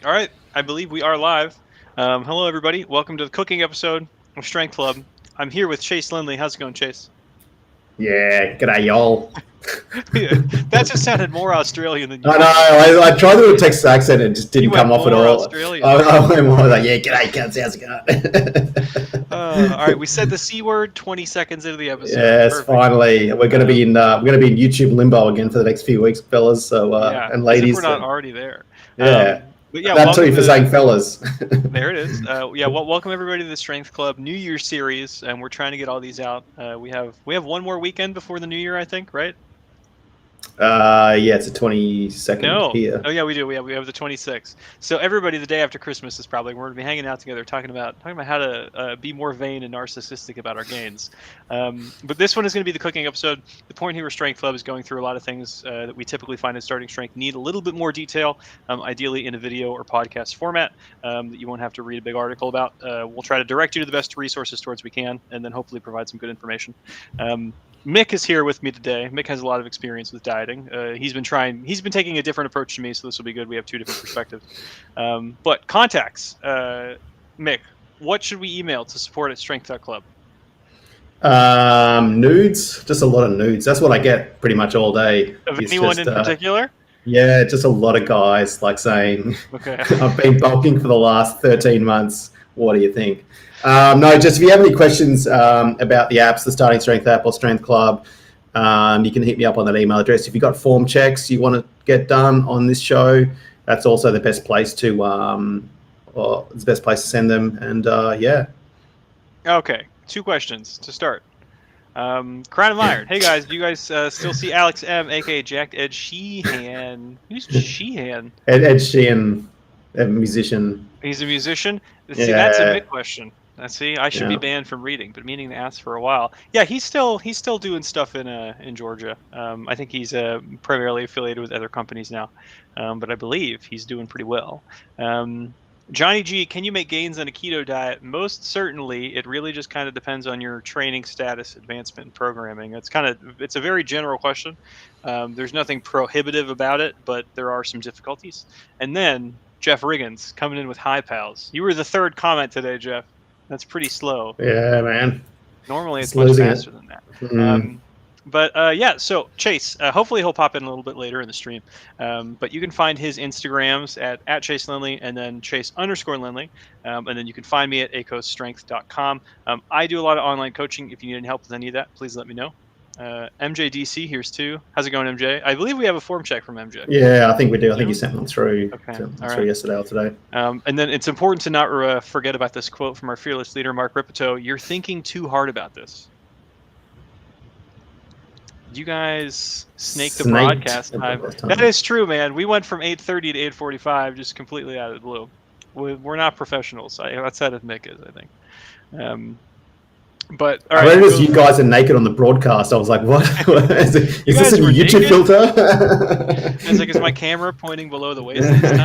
All right, I believe we are live. Hello, everybody. Welcome to the cooking episode of Strength Club. I'm here with Chase Lindley. How's it going, Chase? Yeah, g'day y'all. That just sounded more Australian than I usual. know. I tried to do a Texas accent and it just You didn't went come off at more all. Australian. I went more like, yeah, g'day, cunts, how's it going? All right, we said the C word 20 seconds into the episode. Yes, Perfect. finally, we're going to be in YouTube limbo again for the next few weeks, fellas. So Yeah, and as if we're ladies, not so, already there. yeah, But yeah, that welcome too for to. saying fellas. There it is. Welcome everybody to the Strength Club New Year series, and we're trying to get all these out. We have one more weekend before the New Year, I think, right? Yeah, it's the 22nd No. here. Oh yeah, we do. We have the 26th. So everybody, the day after Christmas is probably we're gonna be hanging out together, talking about how to be more vain and narcissistic about our gains. But this one is going to be the cooking episode. The point here with Strength Club is going through a lot of things that we typically find in starting strength need a little bit more detail, ideally in a video or podcast format that you won't have to read a big article about. We'll try to direct you to the best resources towards we can, and then hopefully provide some good information. Mick is here with me today. Mick has a lot of experience with dieting. He's been taking a different approach to me, so this will be good. We have two different perspectives. But contacts, Mick, what should we email to support at strength.club? Nudes, just a lot of nudes. That's what I get pretty much all day. Of It's anyone just, in particular? yeah, just a lot of guys like saying, Okay. I've been bulking for the last 13 months. What do you think? No, just if you have any questions about the apps, the Starting Strength app or Strength Club, you can hit me up on that email address. If you've got form checks you want to get done on this show, that's also the best place to, or it's the best place to send them. And yeah. Okay. Two questions to start. Crown of Iron. Hey guys, do you guys still see Alex M, aka Jacked Ed Sheehan? Who's Sheehan? Ed Sheeran, a musician. He's a musician. See, Yeah. that's a Mick question. See, I should be Yeah. banned from reading, but meaning to ask for a while. Yeah, he's still doing stuff in Georgia. I think he's primarily affiliated with other companies now, but I believe he's doing pretty well. Johnny G, can you make gains on a keto diet? Most certainly. It really just kind of depends on your training status, advancement, and programming. It's a very general question. There's nothing prohibitive about it, but there are some difficulties. And then Jeff Riggins coming in with high pals. You were the third comment today, Jeff. That's pretty slow. Yeah, man. Normally it's It's much losing faster than that. Mm. Yeah, so Chase, hopefully he'll pop in a little bit later in the stream. But you can find his Instagrams at Chase Lindley and then Chase_Lindley. And then you can find me at acosstrength.com. I do a lot of online coaching. If you need any help with any of that, please let me know. MJDC, here's two. How's it going, MJ? I believe we have a form check from MJ. Yeah, I think we do. I think you sent one through, Okay. Yesterday or today. And then it's important to not forget about this quote from our fearless leader, Mark Ripito. You're thinking too hard about this. You guys snaked the broadcast time. That is true, man. We went from 8:30 to 8:45 just completely out of the blue. We're not professionals. Outside of Mick is, I think. But all right, I read as you guys are naked on the broadcast. I was like, "What? is this a YouTube naked? filter?" It's like, is my camera pointing below the waist this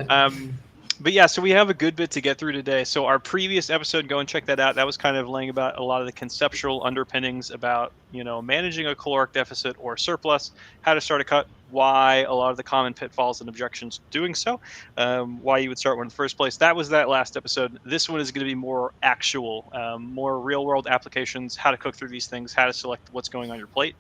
time? But yeah, so we have a good bit to get through today. So our previous episode, go and check that out. That was kind of laying about a lot of the conceptual underpinnings about, managing a caloric deficit or surplus, how to start a cut, why a lot of the common pitfalls and objections to doing so, why you would start one in the first place. That was that last episode. This one is going to be more actual, more real-world applications, how to cook through these things, how to select what's going on your plate.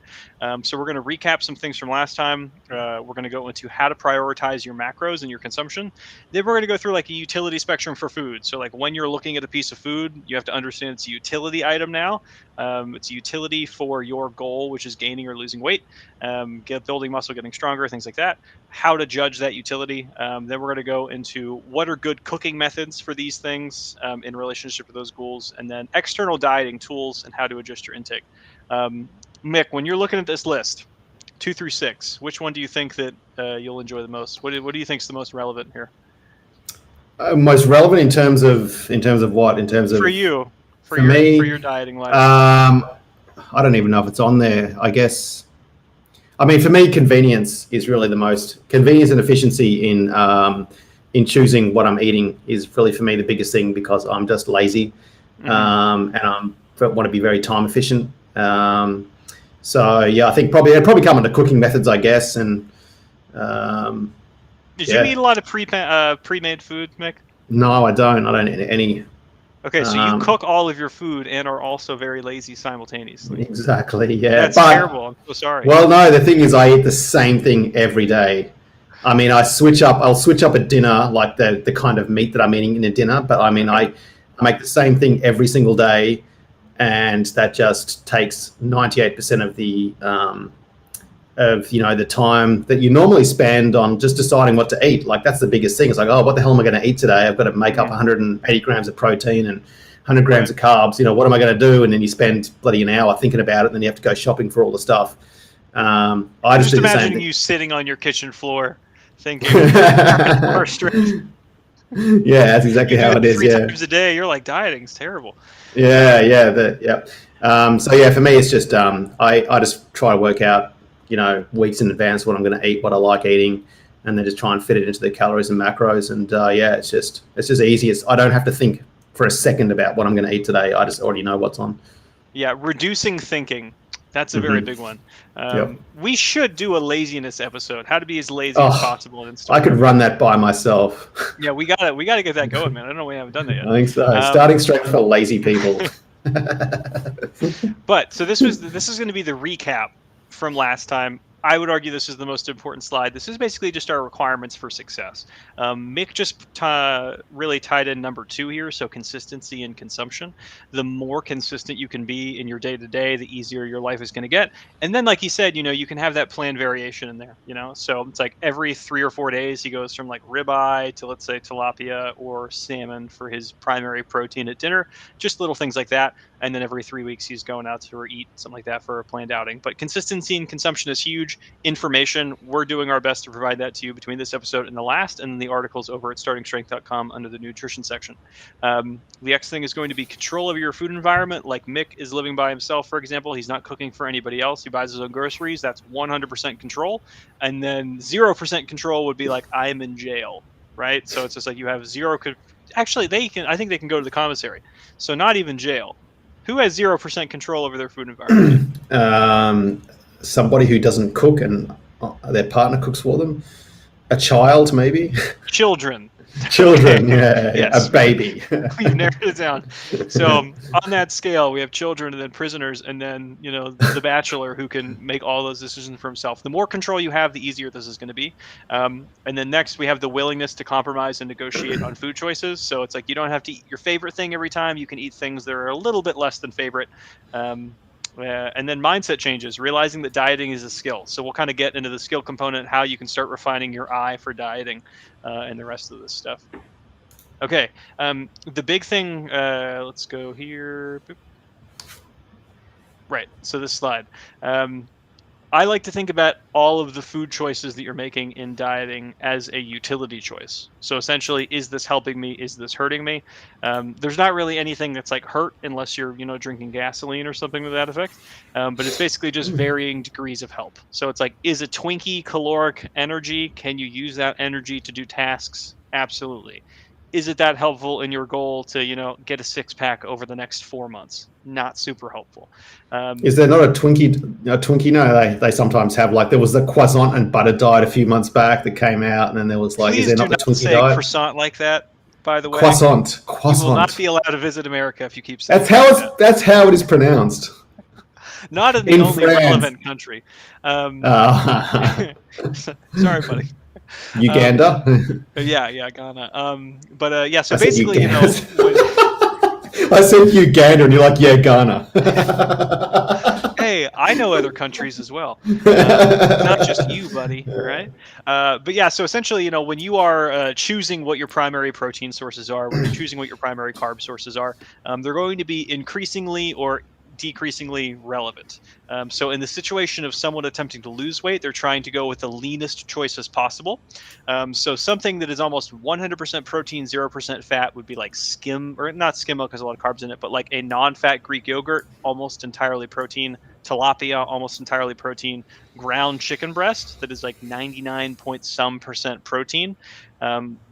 So we're going to recap some things from last time. We're going to go into how to prioritize your macros and your consumption. Then we're going to go through like a utility spectrum for food. So like when you're looking at a piece of food, you have to understand it's a utility item now. It's a utility for your goal, which is gaining or losing weight, building muscle, getting stronger, things like that. How to judge that utility. Then we're going to go into what are good cooking methods for these things in relationship to those goals, and then external dieting tools and how to adjust your intake. Mick, when you're looking at this list, 2 through 6, which one do you think that you'll enjoy the most? What do you think is the most relevant here? Most relevant in terms of what? In terms of for you, for your dieting life. I don't even know if it's on there. I guess. I mean, for me, convenience is really the most convenience and efficiency in choosing what I'm eating is really for me the biggest thing because I'm just lazy, and I want to be very time efficient. So yeah, I think it'd probably come into cooking methods, I guess, and Did you eat a lot of pre-made food, Mick? No, I don't. I don't eat any. Okay, so you cook all of your food and are also very lazy simultaneously. Exactly, yeah. That's terrible. I'm so sorry. Well, no, the thing is, I eat the same thing every day. I mean, I'll switch up at dinner, like the kind of meat that I'm eating in a dinner. But I mean, I make the same thing every single day, and that just takes 98% of the the time that you normally spend on just deciding what to eat. Like, that's the biggest thing. It's like, oh, what the hell am I going to eat today? I've got to make up 180 grams of protein and 100 grams of carbs. What am I going to do? And then you spend bloody an hour thinking about it, and then you have to go shopping for all the stuff. I just do the same imagining thing. you sitting on your kitchen floor thinking, yeah, that's exactly how it is. 3 times a day. You're like, dieting's terrible. Yeah. So yeah, for me, it's just I just try to work out weeks in advance what I'm going to eat, what I like eating, and then just try and fit it into the calories and macros. And it's just easy. I don't have to think for a second about what I'm going to eat today. I just already know what's on. Yeah, reducing thinking. That's a very big one. We should do a laziness episode. How to be as lazy as possible. I could run that by myself. Yeah, we gotta get that going, man. I don't know we haven't done that yet. I think so. Starting strength for lazy people. But so this is going to be the recap from last time. I would argue this is the most important slide. This is basically just our requirements for success. Mick just really tied in number 2 here, so consistency and consumption. The more consistent you can be in your day-to-day, the easier your life is going to get. And then, like he said, you can have that planned variation in there. So it's like every 3 or 4 days he goes from like ribeye to, let's say, tilapia or salmon for his primary protein at dinner. Just little things like that. And then every 3 weeks he's going out to eat something like that for a planned outing. But consistency and consumption is huge. Information, we're doing our best to provide that to you between this episode and the last, and then the articles over at startingstrength.com under the nutrition section. The next thing is going to be control over your food environment. Like Mick is living by himself, for example. He's not cooking for anybody else. He buys his own groceries. That's 100% control. And then 0% control would be like, I am in jail, right? So it's just like you have zero. Actually, I think they can go to the commissary. So not even jail. Who has 0% control over their food environment? Somebody who doesn't cook and their partner cooks for them. A child, maybe. Children. Yes. A baby. You narrowed it down. So on that scale, we have children and then prisoners and then, the bachelor who can make all those decisions for himself. The more control you have, the easier this is going to be. And then next, we have the willingness to compromise and negotiate on food choices. So it's like you don't have to eat your favorite thing every time. You can eat things that are a little bit less than favorite. And then mindset changes, realizing that dieting is a skill. So we'll kind of get into the skill component, how you can start refining your eye for dieting and the rest of this stuff. Okay, the big thing, let's go here. Boop. Right, so this slide. I like to think about all of the food choices that you're making in dieting as a utility choice. So essentially, is this helping me? Is this hurting me? There's not really anything that's like hurt unless you're, drinking gasoline or something to that effect. But it's basically just varying degrees of help. So it's like, is a Twinkie caloric energy? Can you use that energy to do tasks? Absolutely. Is it that helpful in your goal to, get a 6-pack over the next 4 months? Not super helpful. Is there not a Twinkie? No, they sometimes have, like, there was the croissant and butter diet a few months back that came out, and then there was like, please is there not the Twinkie say diet? Croissant like that, by the way. Croissant. You will not be allowed to visit America if you keep saying That's how it is pronounced. Not in the only France. Relevant country. Sorry, buddy. Uganda? Yeah, Ghana. So basically, I said Uganda, and you're like, yeah, Ghana. Hey, I know other countries as well. Not just you, buddy, right? So essentially, when you are choosing what your primary protein sources are, when you're choosing what your primary carb sources are, they're going to be increasingly or decreasingly relevant. So in the situation of someone attempting to lose weight, they're trying to go with the leanest choice as possible. So something that is almost 100% protein, 0% fat would be like skim, or not skim milk, has a lot of carbs in it, but like a non-fat Greek yogurt, almost entirely protein, tilapia, almost entirely protein, ground chicken breast that is like 99% protein,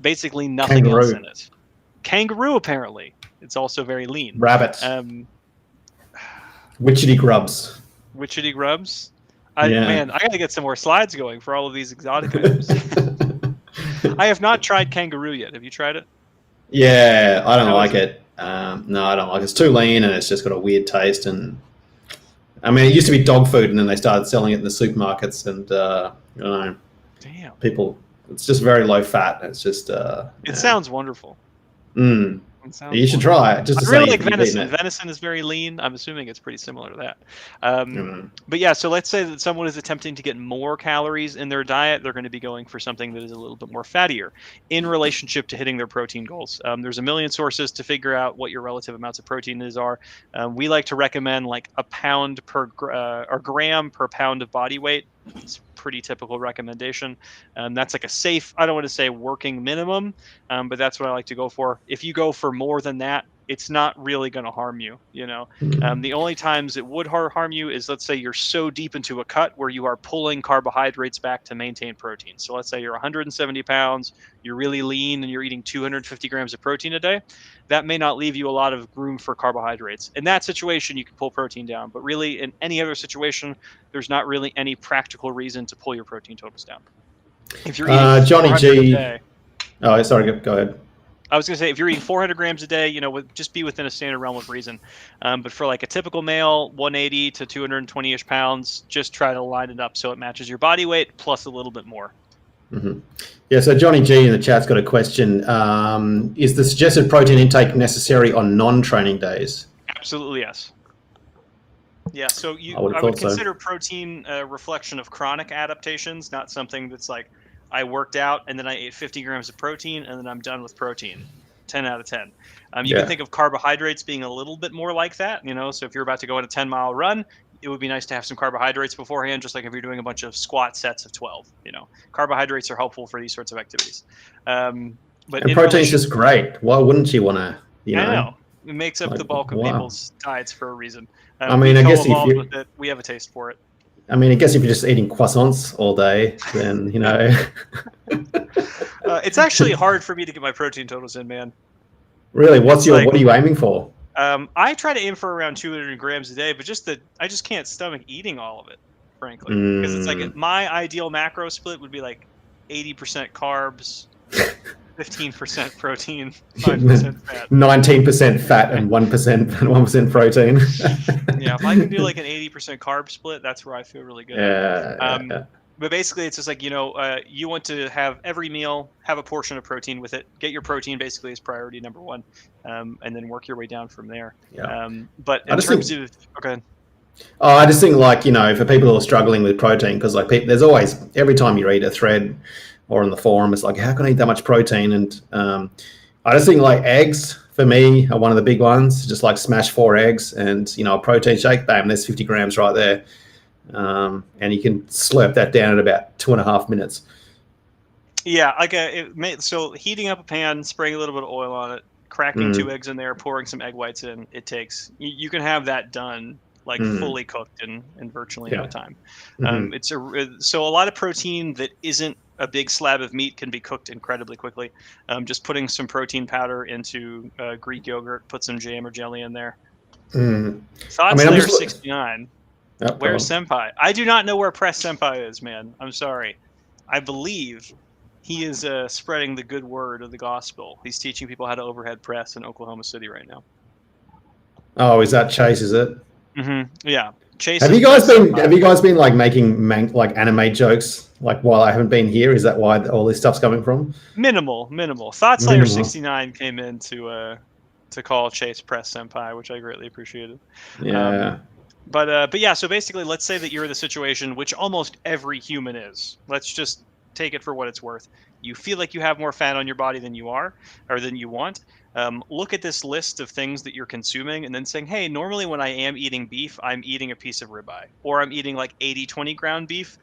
basically nothing else in it. Kangaroo, apparently. It's also very lean. Rabbit. Witchetty grubs. Man, I got to get some more slides going for all of these exotic items. I have not tried kangaroo yet. Have you tried it? Yeah, I don't How is like it? it. No, I don't like it. It's too lean and it's just got a weird taste. And I mean, it used to be dog food, and then they started selling it in the supermarkets, and you know, Damn. people. It's just very low fat. It's just It yeah. sounds wonderful. Mm. It sounds You should wonderful. try it just to I say really like you've eaten venison. it. Venison is very lean. I'm assuming it's pretty similar to that. Mm. But yeah, so let's say that someone is attempting to get more calories in their diet. They're going to be going for something that is a little bit more fattier in relationship to hitting their protein goals. There's a million sources to figure out what your relative amounts of protein are. We like to recommend like a pound per or gram per pound of body weight. It's pretty typical recommendation. That's like a safe, I don't want to say working minimum, but that's what I like to go for. If you go for more than that, it's not really going to harm you. Mm. The only times it would harm you is, let's say you're so deep into a cut where you are pulling carbohydrates back to maintain protein. So let's say you're 170 pounds, you're really lean, and you're eating 250 grams of protein a day. That may not leave you a lot of room for carbohydrates. In that situation, you can pull protein down. But really, in any other situation, there's not really any practical reason to pull your protein totals down. If you're eating Johnny 400 a G. day, Oh, sorry. Go ahead. I was going to say, if you're eating 400 grams a day, just be within a standard realm of reason. But for like a typical male, 180 to 220-ish pounds, just try to line it up so it matches your body weight plus a little bit more. Mm-hmm. Yeah, so Johnny G in the chat's got a question. Is the suggested protein intake necessary on non-training days? Absolutely, yes. Yeah, so I would have I would thought so. consider protein a reflection of chronic adaptations, not something that's like, I worked out and then I ate 50 grams of protein and then I'm done with protein. 10 out of 10. You can think of carbohydrates being a little bit more like that. So if you're about to go on a 10-mile run, it would be nice to have some carbohydrates beforehand, just like if you're doing a bunch of squat sets of 12. Carbohydrates are helpful for these sorts of activities. But And in protein's relation, just great. Why wouldn't you want to, I know it makes up like, the bulk of wow. people's diets for a reason. I We mean, I guess if co-evolved with you, it. We have a taste for it. I mean, I guess if you're just eating croissants all day, then, It's actually hard for me to get my protein totals in, man. Really, It's like, what are you aiming for? I try to aim for around 200 grams a day, but I just can't stomach eating all of it, frankly. Because it's like my ideal macro split would be like 80% carbs, 15% protein, 5% fat. 19% fat and 1% protein. Yeah, if I can do like an 80% carb split, that's where I feel really good at. Yeah. But basically, it's just like, you want to have every meal, have a portion of protein with it. Get your protein basically as priority number one, and then work your way down from there. Yeah. But in terms of, okay. Oh, I just think for people who are struggling with protein, because there's always, every time you read a thread or on the forum, it's like, how can I eat that much protein? And I just think eggs for me are one of the big ones. Just smash 4 eggs and, a protein shake, bam, there's 50 grams right there. And you can slurp that down in about 2.5 minutes. Yeah, so heating up a pan, spraying a little bit of oil on it, cracking 2 eggs in there, pouring some egg whites in. It takes, you can have that done fully cooked in virtually no time. So a lot of protein that isn't a big slab of meat can be cooked incredibly quickly. Just putting some protein powder into Greek yogurt, put some jam or jelly in there. Thoughts there, 69. Where's Senpai? I do not know where Press Senpai is, man. I'm sorry. I believe he is spreading the good word of the gospel. He's teaching people how to overhead press in Oklahoma City right now. Oh, is that Chase? Is it? Mm-hmm. Yeah. Chase. Have you guys been making anime jokes while I haven't been here? Is that why all this stuff's coming from? Minimal. Thought Slayer 69 came in to call Chase Press Senpai, which I greatly appreciated. Yeah. But yeah, so basically, let's say that you're in the situation, which almost every human is. Let's just take it for what it's worth. You feel like you have more fat on your body than you are, or than you want. Look at this list of things that you're consuming and then saying, hey, normally when I am eating beef, I'm eating a piece of ribeye, or I'm eating 80-20 ground beef.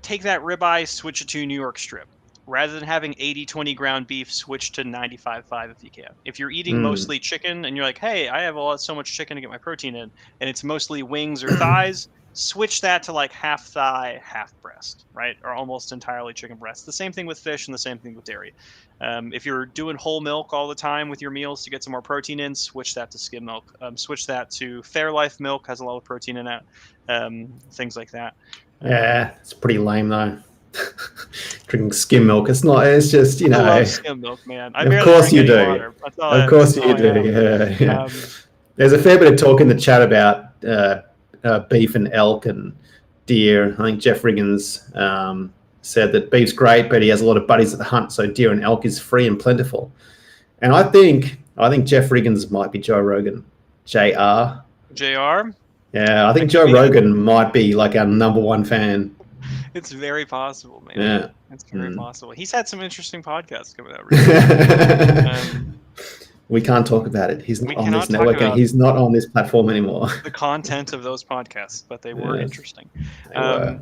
Take that ribeye, switch it to New York strip. Rather than having 80-20 ground beef, switch to 95-5 if you can. If you're eating mostly chicken and you're like, hey, I have so much chicken to get my protein in, and it's mostly wings or thighs, switch that to half thigh, half breast, right? Or almost entirely chicken breast. The same thing with fish and the same thing with dairy. If you're doing whole milk all the time with your meals to get some more protein in, switch that to skim milk. Switch that to Fairlife milk, has a lot of protein in it. Things like that. Yeah, it's pretty lame though. drinking skim milk. It's not. It's just I love skim milk, man. I Of barely course drink you any do. water. Of course That's all you I do. have. Yeah. There's a fair bit of talk in the chat about beef and elk and deer. I think Jeff Riggins said that beef's great, but he has a lot of buddies at the hunt, so deer and elk is free and plentiful. And I think Jeff Riggins might be Joe Rogan. JR. JR? Yeah, I think Joe Rogan might be like our number one fan. It's very possible, man. Yeah. It's very possible. He's had some interesting podcasts coming out recently. We can't talk about it. He's not on this cannot network. He's not on this platform anymore. The content of those podcasts, but they were interesting. They were.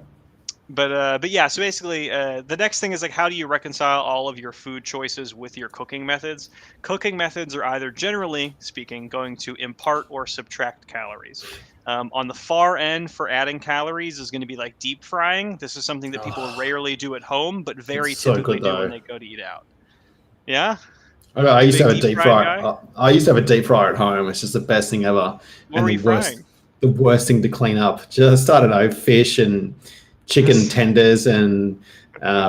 But yeah, so basically, the next thing is like, how do you reconcile all of your food choices with your cooking methods? Cooking methods are either, generally speaking, going to impart or subtract calories. On the far end for adding calories is going to be like deep frying. This is something that people rarely do at home, but very typically do when they go to eat out. Yeah? I used to have a deep fryer. I used to have a deep fryer at home. It's just the best thing ever. What were you frying? The worst thing to clean up. Just, I don't know, fish and chicken tenders and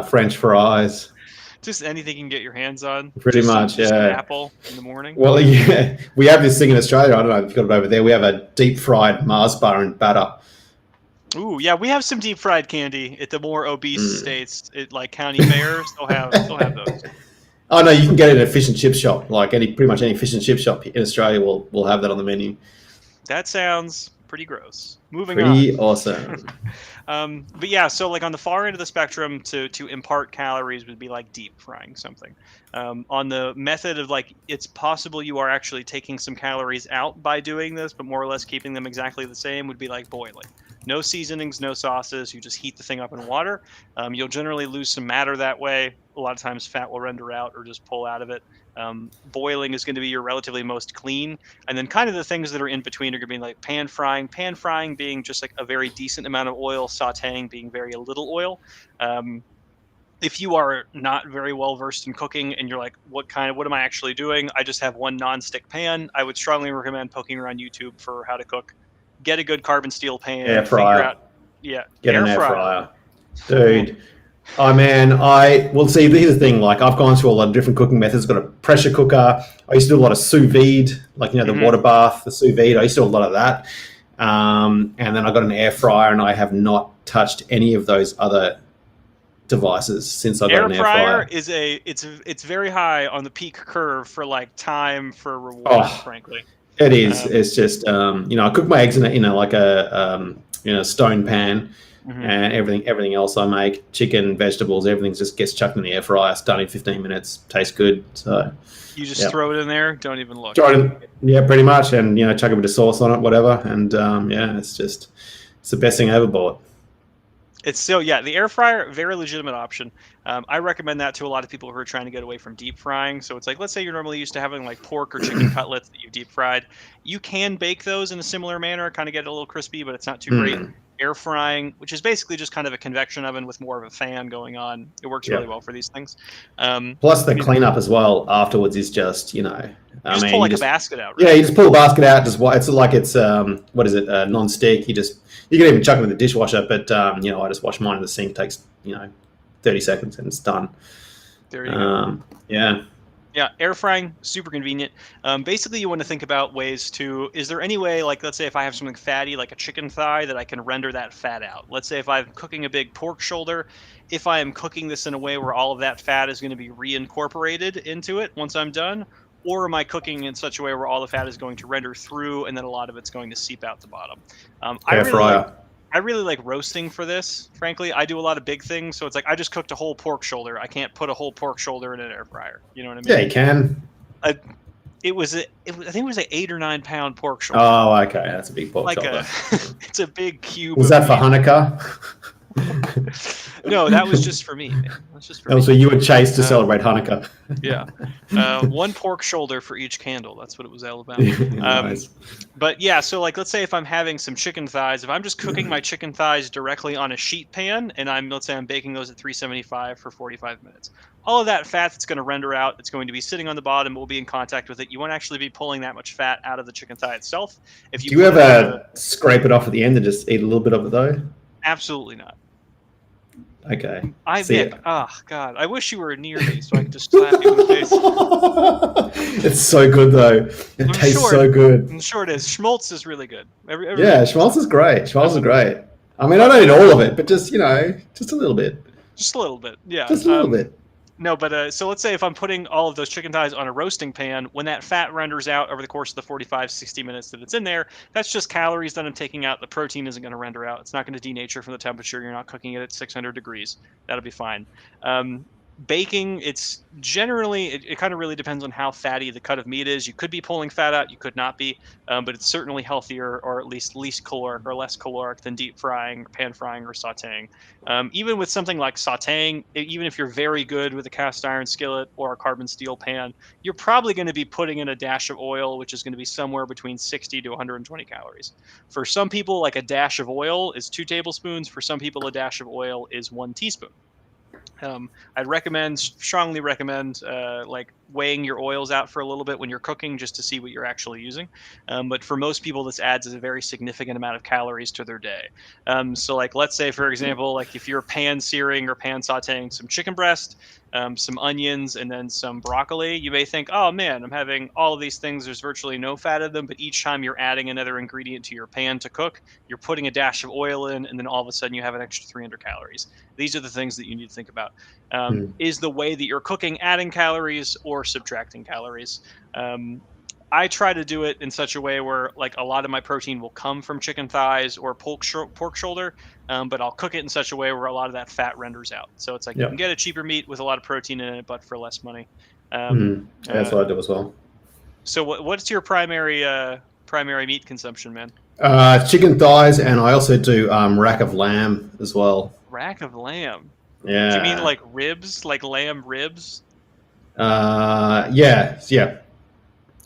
French fries. Just anything you can get your hands on. Pretty much, just an apple in the morning. Well, yeah, we have this thing in Australia. I don't know if you've got it over there. We have a deep fried Mars bar and batter. Ooh, yeah, we have some deep fried candy at the more obese states, like county fairs. They'll have those. Oh no, you can get it at a fish and chip shop. Like pretty much any fish and chip shop in Australia will have that on the menu. That sounds pretty gross. Moving pretty on. Awesome. But yeah, so like on the far end of the spectrum, to impart calories would be like deep frying something. On the method of like, it's possible you are actually taking some calories out by doing this, but more or less keeping them exactly the same would be like boiling. No seasonings, no sauces. You just heat the thing up in water. You'll generally lose some matter that way. A lot of times fat will render out or just pull out of it. Boiling is going to be your relatively most clean. And then kind of the things that are in between are going to be like pan frying being just like a very decent amount of oil, sauteing being very little oil. If you are not very well versed in cooking and you're like, what am I actually doing? I just have one non-stick pan. I would strongly recommend poking around YouTube for how to cook. Get a good carbon steel pan. Air fryer. Get an air fryer. Dude. Oh man, see, here's the thing, like I've gone through a lot of different cooking methods. Got a pressure cooker. I used to do a lot of sous vide, like, the water bath, the sous vide. I used to do a lot of that. And then I got an air fryer, and I have not touched any of those other devices since I got an air fryer. It's very high on the peak curve for like time for reward, frankly. It is. It's just I cook my eggs in like a stone pan. And everything else I make, chicken, vegetables, everything just gets chucked in the air fryer. It's done in 15 minutes. Tastes good. So you just throw it in there. Don't even look. Yeah, pretty much, and chuck a bit of sauce on it, whatever. And it's the best thing I ever bought. It's still the air fryer, very legitimate option. I recommend that to a lot of people who are trying to get away from deep frying. So it's like, let's say you're normally used to having like pork or chicken cutlets that you've deep fried. You can bake those in a similar manner, kind of get it a little crispy, but it's not too great. Air frying, which is basically just kind of a convection oven with more of a fan going on. It works really well for these things. Plus the cleanup as well afterwards is just, you just pull a basket out, right? Yeah, you just pull a basket out. It's like it's what is it, non-stick. You can even chuck it in the dishwasher, but I just wash mine in the sink. It takes 30 seconds and it's done. There you go. Yeah, air frying, super convenient. Basically, you want to think about ways to, is there any way, like, let's say if I have something fatty, like a chicken thigh, that I can render that fat out? Let's say if I'm cooking a big pork shoulder, if I am cooking this in a way where all of that fat is going to be reincorporated into it once I'm done, or am I cooking in such a way where all the fat is going to render through and then a lot of it's going to seep out the bottom? I really like roasting for this, frankly. I do a lot of big things, so it's like I just cooked a whole pork shoulder. I can't put a whole pork shoulder in an air fryer. You know what I mean? Yeah, you can. I think it was an 8 or 9 pound pork shoulder. Oh, okay, that's a big pork shoulder. It's a big cube. Was that for Hanukkah? No, that was just for me, man. That was so you would chase to celebrate Hanukkah. One pork shoulder for each candle. That's what it was all about. Nice. But yeah, so like, let's say if I'm having some chicken thighs, if I'm just cooking my chicken thighs directly on a sheet pan, and let's say I'm baking those at 375 for 45 minutes. All of that fat that's going to render out, it's going to be sitting on the bottom, will be in contact with it. You won't actually be pulling that much fat out of the chicken thigh itself. Do you ever scrape it off at the end and just eat a little bit of it though? Absolutely not. Okay. See Mick. ya. Oh God, I wish you were near me so I could just slap you in the face. It's so good though. It tastes so good. I'm sure it is. Schmaltz is really good. Yeah, Everybody knows schmaltz that. is great. Schmaltz is great. I mean, I But don't eat all of it, but just just a little bit. just a little bit, yeah. Just a little bit. No, but so let's say if I'm putting all of those chicken thighs on a roasting pan, when that fat renders out over the course of the 45, 60 minutes that it's in there, that's just calories that I'm taking out. The protein isn't going to render out. It's not going to denature from the temperature. You're not cooking it at 600 degrees. That'll be fine. Baking, it's generally, it kind of really depends on how fatty the cut of meat is. You could be pulling fat out, you could not be, but it's certainly healthier or at least caloric or less caloric than deep frying, or pan frying, or sauteing. Even with something like sauteing, even if you're very good with a cast iron skillet or a carbon steel pan, you're probably going to be putting in a dash of oil, which is going to be somewhere between 60 to 120 calories. For some people, like a dash of oil is 2 tablespoons. For some people, a dash of oil is 1 teaspoon. I'd strongly recommend, like weighing your oils out for a little bit when you're cooking, just to see what you're actually using. But for most people, this adds a very significant amount of calories to their day. So, like, let's say, for example, like if you're pan searing or pan sauteing some chicken breast, some onions, and then some broccoli, you may think, oh man, I'm having all of these things. There's virtually no fat in them. But each time you're adding another ingredient to your pan to cook, you're putting a dash of oil in, and then all of a sudden you have an extra 300 calories. These are the things that you need to think about. Is the way that you're cooking adding calories or subtracting calories? I try to do it in such a way where, like, a lot of my protein will come from chicken thighs or pork shoulder, but I'll cook it in such a way where a lot of that fat renders out. So it's like you Yeah. can get a cheaper meat with a lot of protein in it, but for less money. That's what I do as well. So what's your primary meat consumption, man? Chicken thighs, and I also do rack of lamb as well. Rack of lamb. Yeah. Do you mean like ribs, like lamb ribs? Yeah.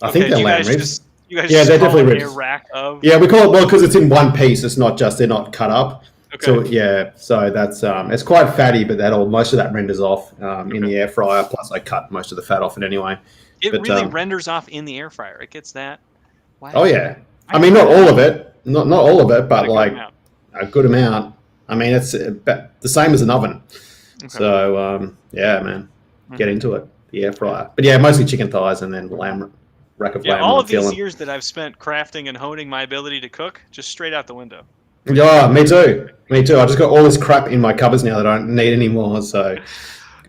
I think they're lamb ribs. You guys Yeah, just they're call definitely it ribs. a rack of. Yeah, we call it, well, because it's in one piece. It's not just, they're not cut up. Okay. So yeah, so that's it's quite fatty, but most of that renders off in the air fryer. Plus, I cut most of the fat off it anyway. It really renders off in the air fryer. It gets that. Wow. Oh yeah, I mean, not all of it, not all of it, but like a good amount. I mean, it's the same as an oven. Okay. So yeah, man, get into it, the air fryer. But yeah, mostly chicken thighs and then rack of lamb. All of these years that I've spent crafting and honing my ability to cook, just straight out the window. Yeah, me too. I just got all this crap in my cupboards now that I don't need anymore. So,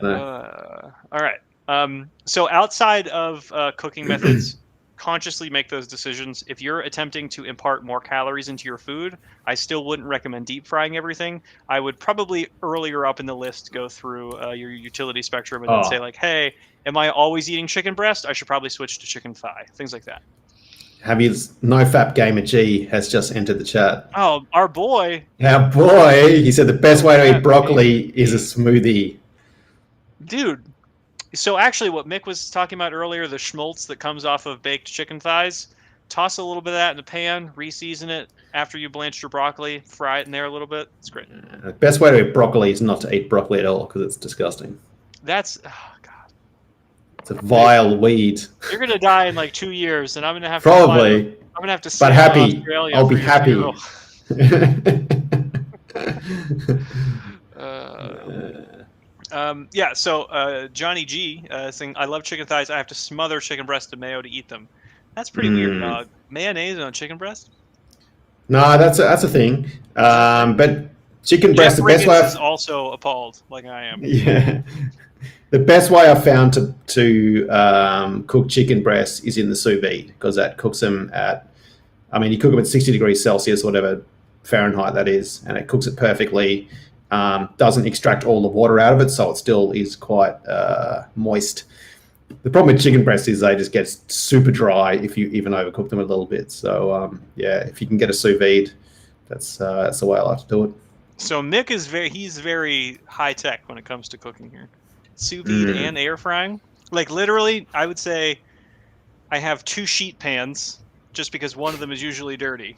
all right. So outside of cooking methods, consciously make those decisions. If you're attempting to impart more calories into your food, I still wouldn't recommend deep frying everything. I would probably earlier up in the list go through your utility spectrum and then say, like, hey, am I always eating chicken breast? I should probably switch to chicken thigh. Things like that. NoFap Gamer G has just entered the chat. Oh, our boy. Our boy. He said the best way to eat broccoli is a smoothie. Dude. So actually what Mick was talking about earlier, the schmaltz that comes off of baked chicken thighs, toss a little bit of that in a pan, re-season it after you blanched your broccoli, fry it in there a little bit. It's great. The best way to eat broccoli is not to eat broccoli at all because it's disgusting. That's... It's a vile weed. You're gonna die in like 2 years, and I'm gonna have probably. I'm gonna have to. But happy. I'll be happy. Yeah. So Johnny G saying, "I love chicken thighs. I have to smother chicken breast in mayo to eat them." That's pretty weird, dog. Mayonnaise on chicken breast? No, that's a thing. But chicken breast, the best way is also appalled, like I am. Yeah. The best way I've found to cook chicken breasts is in the sous vide because that cooks them you cook them at 60 degrees Celsius, whatever Fahrenheit that is, and it cooks it perfectly. Doesn't extract all the water out of it, so it still is quite moist. The problem with chicken breasts is they just get super dry if you even overcook them a little bit. So yeah, if you can get a sous vide, that's the way I like to do it. So Mick is very high tech when it comes to cooking here. Sous vide and air frying. Like literally, I would say I have 2 sheet pans just because one of them is usually dirty.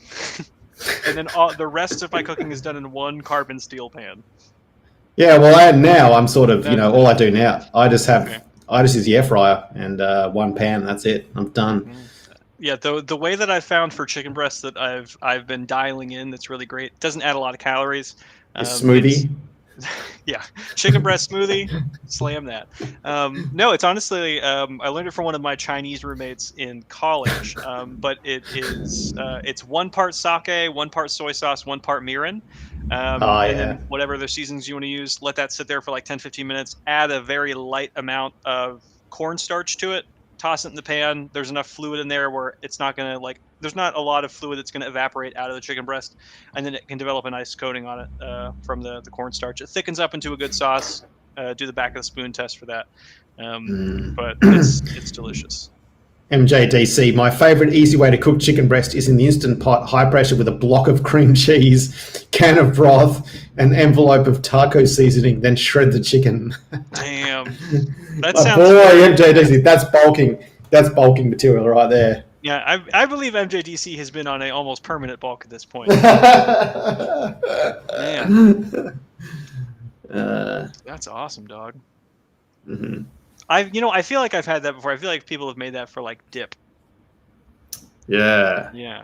And then the rest of my cooking is done in 1 carbon steel pan. Yeah, well, now I'm sort of, all I do now, I just use the air fryer and 1 pan, that's it. I'm done. Yeah, the way that I've found for chicken breasts that I've been dialing in that's really great, doesn't add a lot of calories. Smoothie? Yeah, chicken breast smoothie, slam that. No, it's honestly, I learned it from one of my Chinese roommates in college. But it's 1 part sake, 1 part soy sauce, 1 part mirin. Oh And yeah. then whatever the seasonings you want to use, let that sit there for like 10, 15 minutes. Add a very light amount of cornstarch to it. Toss it in the pan. There's enough fluid in there where it's not gonna like. There's not a lot of fluid that's gonna evaporate out of the chicken breast, and then it can develop a nice coating on it from the cornstarch. It thickens up into a good sauce. Do the back of the spoon test for that, but it's delicious. MJDC, my favorite easy way to cook chicken breast is in the instant pot, high pressure with a block of cream cheese, can of broth, an envelope of taco seasoning, then shred the chicken. Damn, that My sounds boy, very MJDC, that's bulking. That's bulking material right there. Yeah, I believe MJDC has been on a almost permanent bulk at this point. Man, that's awesome, dog. Mhm. I feel like I've had that before. I feel like people have made that for like dip. Yeah. Yeah.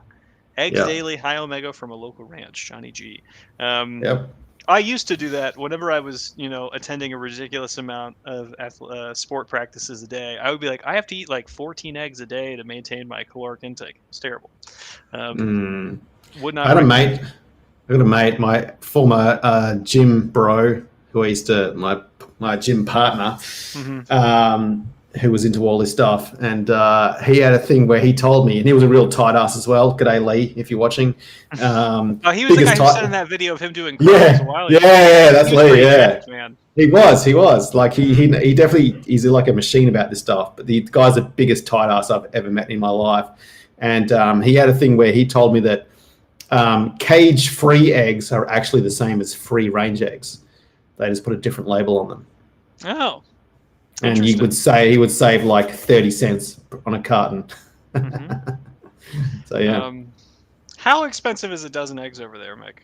Eggs Yep. daily, high omega from a local ranch, Johnny G. Yep. I used to do that whenever I was, attending a ridiculous amount of sport practices a day. I would be like, I have to eat like 14 eggs a day to maintain my caloric intake. It's terrible. Would I not had a recommend. mate. I got a mate, my former gym bro, who I used to my gym partner, who was into all this stuff, and he had a thing where he told me, and he was a real tight ass as well. G'day, Lee, if you're watching. Oh, he was the guy who sent in that video of him doing curls a while ago. Yeah, that's He was Lee. pretty Yeah, jacked, man. he was like he definitely he's like a machine about this stuff. But the guy's the biggest tight ass I've ever met in my life, and he had a thing where he told me that cage-free eggs are actually the same as free-range eggs. They just put a different label on them. Oh, and he would save like 30 cents on a carton. So yeah. How expensive is a dozen eggs over there, Mick?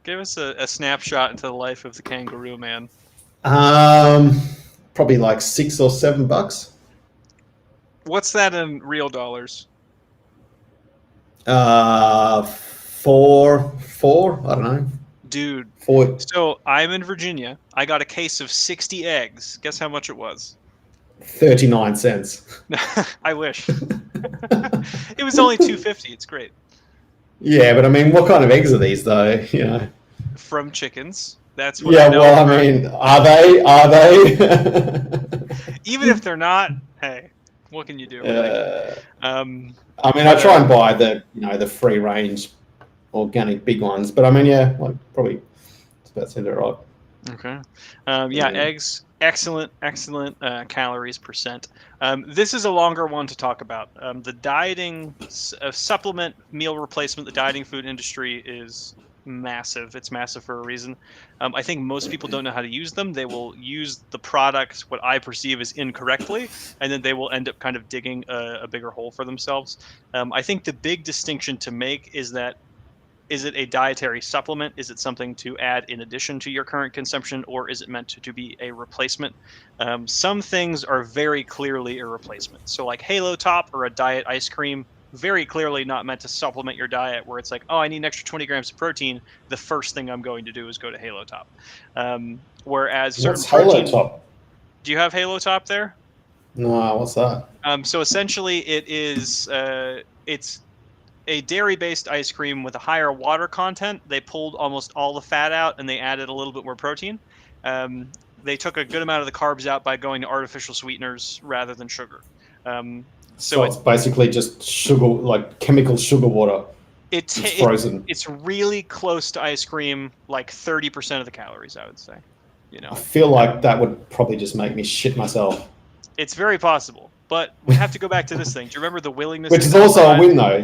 Give us a snapshot into the life of the kangaroo man. Probably like $6 or $7. What's that in real dollars? Four. I don't know. Dude. 4. So I'm in Virginia. I got a case of 60 eggs. Guess how much it was? 39 cents. I wish. It was only $2.50. It's great. Yeah, but I mean, what kind of eggs are these though? You know. From chickens. That's what I know. Well, I mean, are they? Even if they're not, hey, what can you do? I mean, I try and buy the free range organic big ones, but I mean, yeah, like probably it's about to right. Okay. Eggs, excellent calories percent. This is a longer one to talk about. The dieting supplement meal replacement, the dieting food industry is massive. It's massive for a reason. I think most people don't know how to use them. They will use the product, what I perceive as incorrectly, and then they will end up kind of digging a bigger hole for themselves. I think the big distinction to make is that, is it a dietary supplement? Is it something to add in addition to your current consumption, or is it meant to be a replacement? Some things are very clearly a replacement. So like Halo Top or a diet ice cream, very clearly not meant to supplement your diet, where it's like, oh, I need an extra 20 grams of protein. The first thing I'm going to do is go to Halo Top. Whereas certain protein... Halo Top? Do you have Halo Top there? No, what's that? So essentially it is... it's a dairy-based ice cream with a higher water content. They pulled almost all the fat out and they added a little bit more protein. They took a good amount of the carbs out by going to artificial sweeteners rather than sugar. So it's basically just sugar, like chemical sugar water. It's frozen. It's really close to ice cream, like 30% of the calories, I would say. I feel like that would probably just make me shit myself. It's very possible. But we have to go back to this thing. Do you remember the willingness Which to is compromise? also a win, though.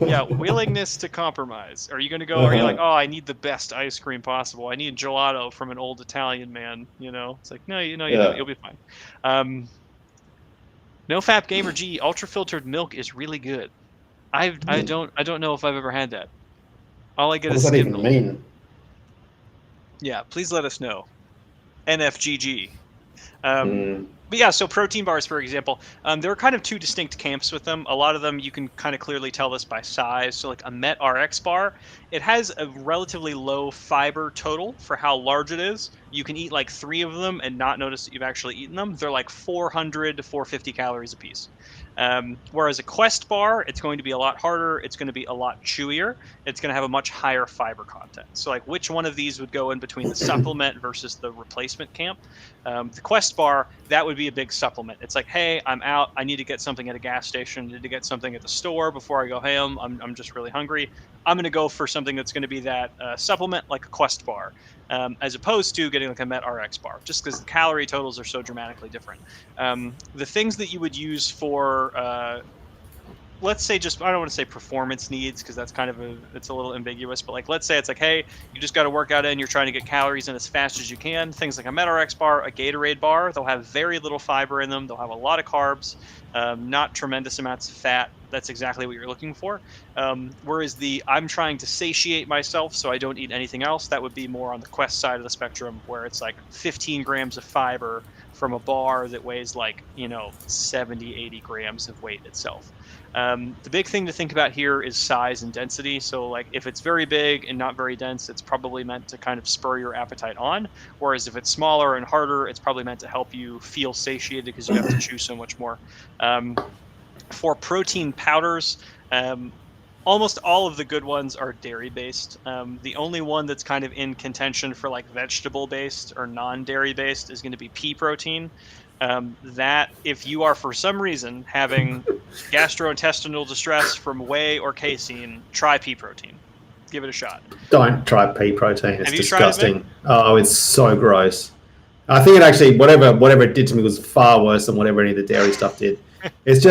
Yeah, willingness to compromise. Are you going to go, are you like, oh, I need the best ice cream possible. I need gelato from an old Italian man, It's like, no, you'll be fine. No Fap Gamer G, ultra filtered milk is really good. I don't know if I've ever had that. All I get is skim milk. What does that even mean? Yeah, please let us know. NFGG. But yeah, so protein bars, for example, there are kind of two distinct camps with them. A lot of them, you can kind of clearly tell this by size. So like a Met RX bar, it has a relatively low fiber total for how large it is. You can eat like 3 of them and not notice that you've actually eaten them. They're like 400 to 450 calories a piece. Whereas a Quest bar, it's going to be a lot harder. It's going to be a lot chewier. It's going to have a much higher fiber content. So like, which one of these would go in between the supplement versus the replacement camp? The Quest bar, that would be a big supplement. It's like, hey, I'm out. I need to get something at a gas station. I need to get something at the store before I go home. I'm just really hungry. I'm going to go for something that's going to be that supplement, like a Quest bar, as opposed to getting like a Met RX bar, just because the calorie totals are so dramatically different. The things that you would use for let's say, just, I don't want to say performance needs, because that's kind of it's a little ambiguous, but like, let's say it's like, hey, you just got to work out in, you're trying to get calories in as fast as you can. Things like a MetaRx bar, a Gatorade bar, they'll have very little fiber in them. They'll have a lot of carbs, not tremendous amounts of fat. That's exactly what you're looking for. Whereas I'm trying to satiate myself so I don't eat anything else, that would be more on the Quest side of the spectrum, where it's like 15 grams of fiber from a bar that weighs like, 70, 80 grams of weight itself. The big thing to think about here is size and density. So like, if it's very big and not very dense, it's probably meant to kind of spur your appetite on. Whereas if it's smaller and harder, it's probably meant to help you feel satiated because you have to chew so much more. For protein powders, almost all of the good ones are dairy based. The only one that's kind of in contention for like vegetable based or non-dairy based is going to be pea protein. That if you are for some reason having gastrointestinal distress from whey or casein, try pea protein. Give it a shot. Don't try pea protein. It's Have you disgusting. Oh, it's so gross. I think it actually, whatever it did to me was far worse than whatever any of the dairy stuff did. It's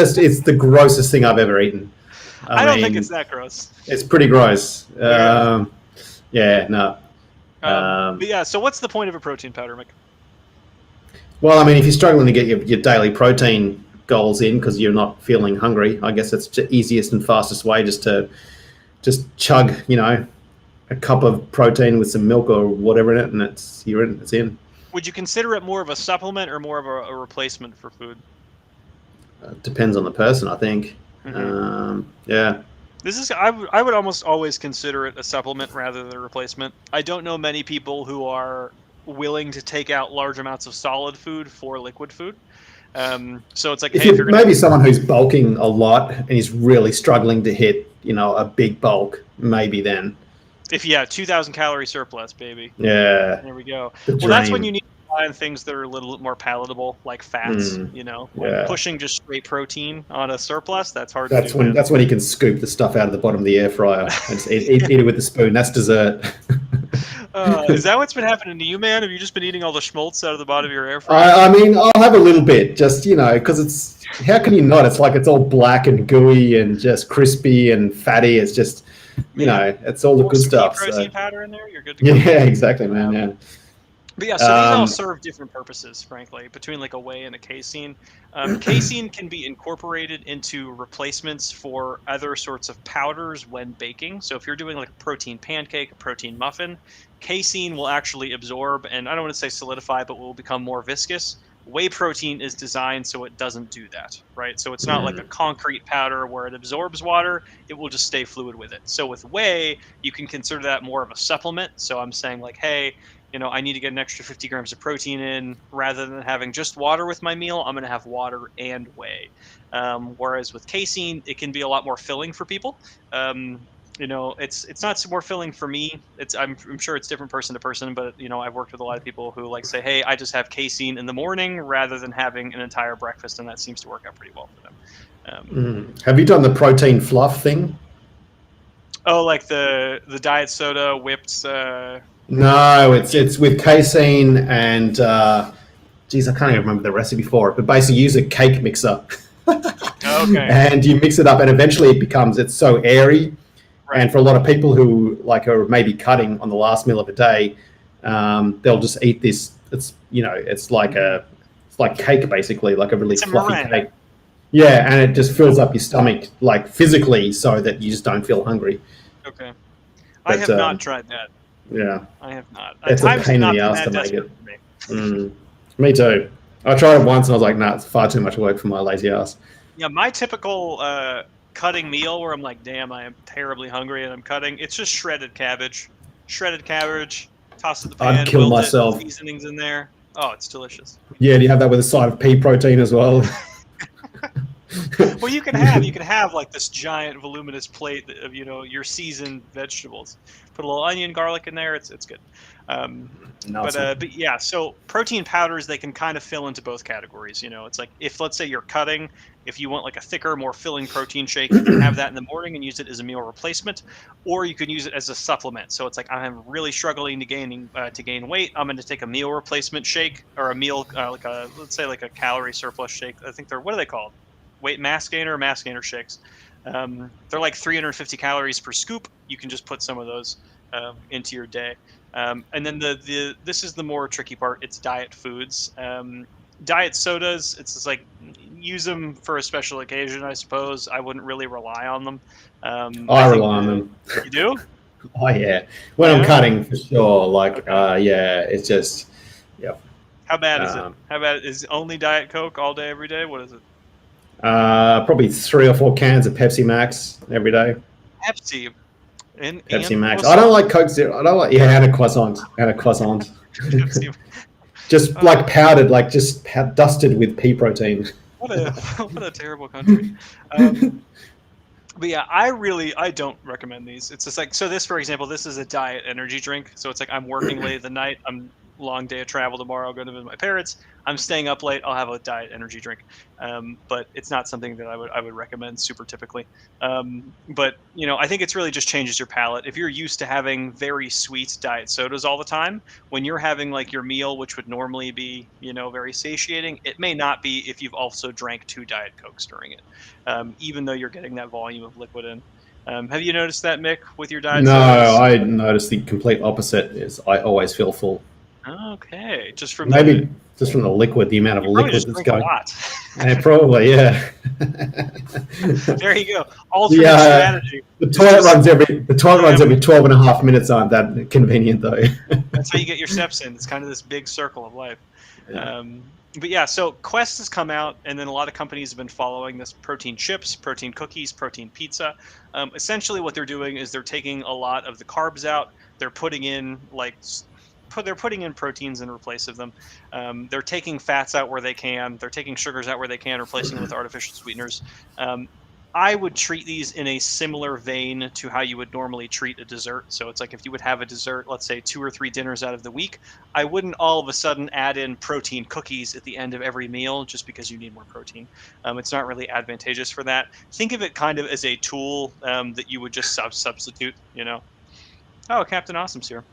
the grossest thing I've ever eaten. I don't think it's that gross. It's pretty gross. Okay. Yeah, no. But yeah, so what's the point of a protein powder, Mick? Well, I mean, if you're struggling to get your daily protein goals in because you're not feeling hungry, I guess it's the easiest and fastest way just to chug, a cup of protein with some milk or whatever in it, and it's in. Would you consider it more of a supplement or more of a replacement for food? Depends on the person, I think. Mm-hmm. Yeah. I would almost always consider it a supplement rather than a replacement. I don't know many people who are willing to take out large amounts of solid food for liquid food. So it's like, if you're maybe someone who's bulking a lot and is really struggling to hit, a big bulk, maybe then. If 2,000 calorie surplus, baby. Yeah. There we go. Well, that's when you need to find things that are a little more palatable, like fats. Pushing just straight protein on a surplus, that's hard to do. That's when you can scoop the stuff out of the bottom of the air fryer and just eat it with the spoon. That's dessert. Is that what's been happening to you, man? Have you just been eating all the schmaltz out of the bottom of your air fryer? I mean, I'll have a little bit, just, because it's, how can you not? It's like it's all black and gooey and just crispy and fatty. It's just, it's all the good stuff. Protein powder in there, you're good to go. Yeah, exactly, man. Yeah. But yeah, so these all serve different purposes, frankly, between like a whey and a casein. Casein can be incorporated into replacements for other sorts of powders when baking. So if you're doing like a protein pancake, a protein muffin, casein will actually absorb, and I don't want to say solidify, but will become more viscous. Whey protein is designed so it doesn't do that, right? So it's not like a concrete powder where it absorbs water, it will just stay fluid with it. So with whey, you can consider that more of a supplement. So I'm saying like, hey, I need to get an extra 50 grams of protein in. Rather than having just water with my meal, I'm going to have water and whey. Whereas with casein, it can be a lot more filling for people. It's not more filling for me. I'm sure it's different person to person, but I've worked with a lot of people who like say, hey, I just have casein in the morning rather than having an entire breakfast, and that seems to work out pretty well for them. Have you done the protein fluff thing? Oh, like the diet soda whipped. No, it's with casein and geez, I can't even remember the recipe for it. But basically, use a cake mixer. Okay. And you mix it up, and eventually it's so airy. Right. And for a lot of people who are maybe cutting on the last meal of the day, they'll just eat this. It's it's like cake basically, like a really fluffy cake. Yeah, and it just fills up your stomach like physically, so that you just don't feel hungry. Okay, but, I have not tried that. Yeah, I have not. It's a pain in the ass to make it. Me too. I tried it once and I was like, nah, it's far too much work for my lazy ass. Yeah, my typical cutting meal where I'm like, damn, I am terribly hungry and I'm cutting. It's just shredded cabbage. Shredded cabbage, toss it in the I'd pan, kill wilt it, myself. seasonings in there. Oh, it's delicious. Yeah, do you have that with a side of pea protein as well? Well, you can have like this giant voluminous plate of your seasoned vegetables. Put a little onion, garlic in there. It's good. But yeah, so protein powders, they can kind of fill into both categories. It's like if let's say you're cutting, if you want like a thicker, more filling protein shake, you can have that in the morning and use it as a meal replacement, or you can use it as a supplement. So it's like I'm really struggling to gain weight. I'm going to take a meal replacement shake or a meal let's say like a calorie surplus shake. I think what are they called? Weight mass gainer shakes. They're like 350 calories per scoop. You can just put some of those into your day. And then this is the more tricky part. It's diet foods. Diet sodas, it's just like use them for a special occasion, I suppose. I wouldn't really rely on them. I rely on them. You do? Oh yeah, when I'm cutting for sure. Like yeah, it's just How bad is it? How bad is only Diet Coke all day every day? What is it? Probably 3 or 4 cans of Pepsi Max every day. Pepsi. Pepsi Max. I don't like Coke Zero. I don't like. Yeah, and a croissant. Just like powdered, like just dusted with pea protein. What a terrible country. But yeah, I don't recommend these. It's just like, so this, for example, this is a diet energy drink. So it's like I'm working late at the night. I'm long day of travel tomorrow. I'll go to visit my parents. I'm staying up late. I'll have a diet energy drink. But it's not something that I would recommend super typically. But I think it's really just changes your palate. If you're used to having very sweet diet sodas all the time, when you're having like your meal, which would normally be, very satiating, it may not be if you've also drank 2 Diet Cokes during it, even though you're getting that volume of liquid in. Have you noticed that, Mick, with your diet sodas? No, I noticed the complete opposite. Is I always feel full. Okay, just from just from the liquid, the amount of liquid that's going. A lot. Yeah, probably, yeah. There you go. Alternate strategy. The toilet runs every 12 and a half minutes. Aren't that convenient though? That's how you get your steps in. It's kind of this big circle of life. Yeah. But yeah, so Quest has come out, and then a lot of companies have been following this: protein chips, protein cookies, protein pizza. Essentially, what they're doing is they're taking a lot of the carbs out. They're putting in proteins in replace of them. They're taking fats out where they can. They're taking sugars out where they can, replacing them with artificial sweeteners. I would treat these in a similar vein to how you would normally treat a dessert. So it's like if you would have a dessert, let's say 2 or 3 dinners out of the week, I wouldn't all of a sudden add in protein cookies at the end of every meal just because you need more protein. It's not really advantageous for that. Think of it kind of as a tool that you would just substitute, Oh, Captain Awesome's here.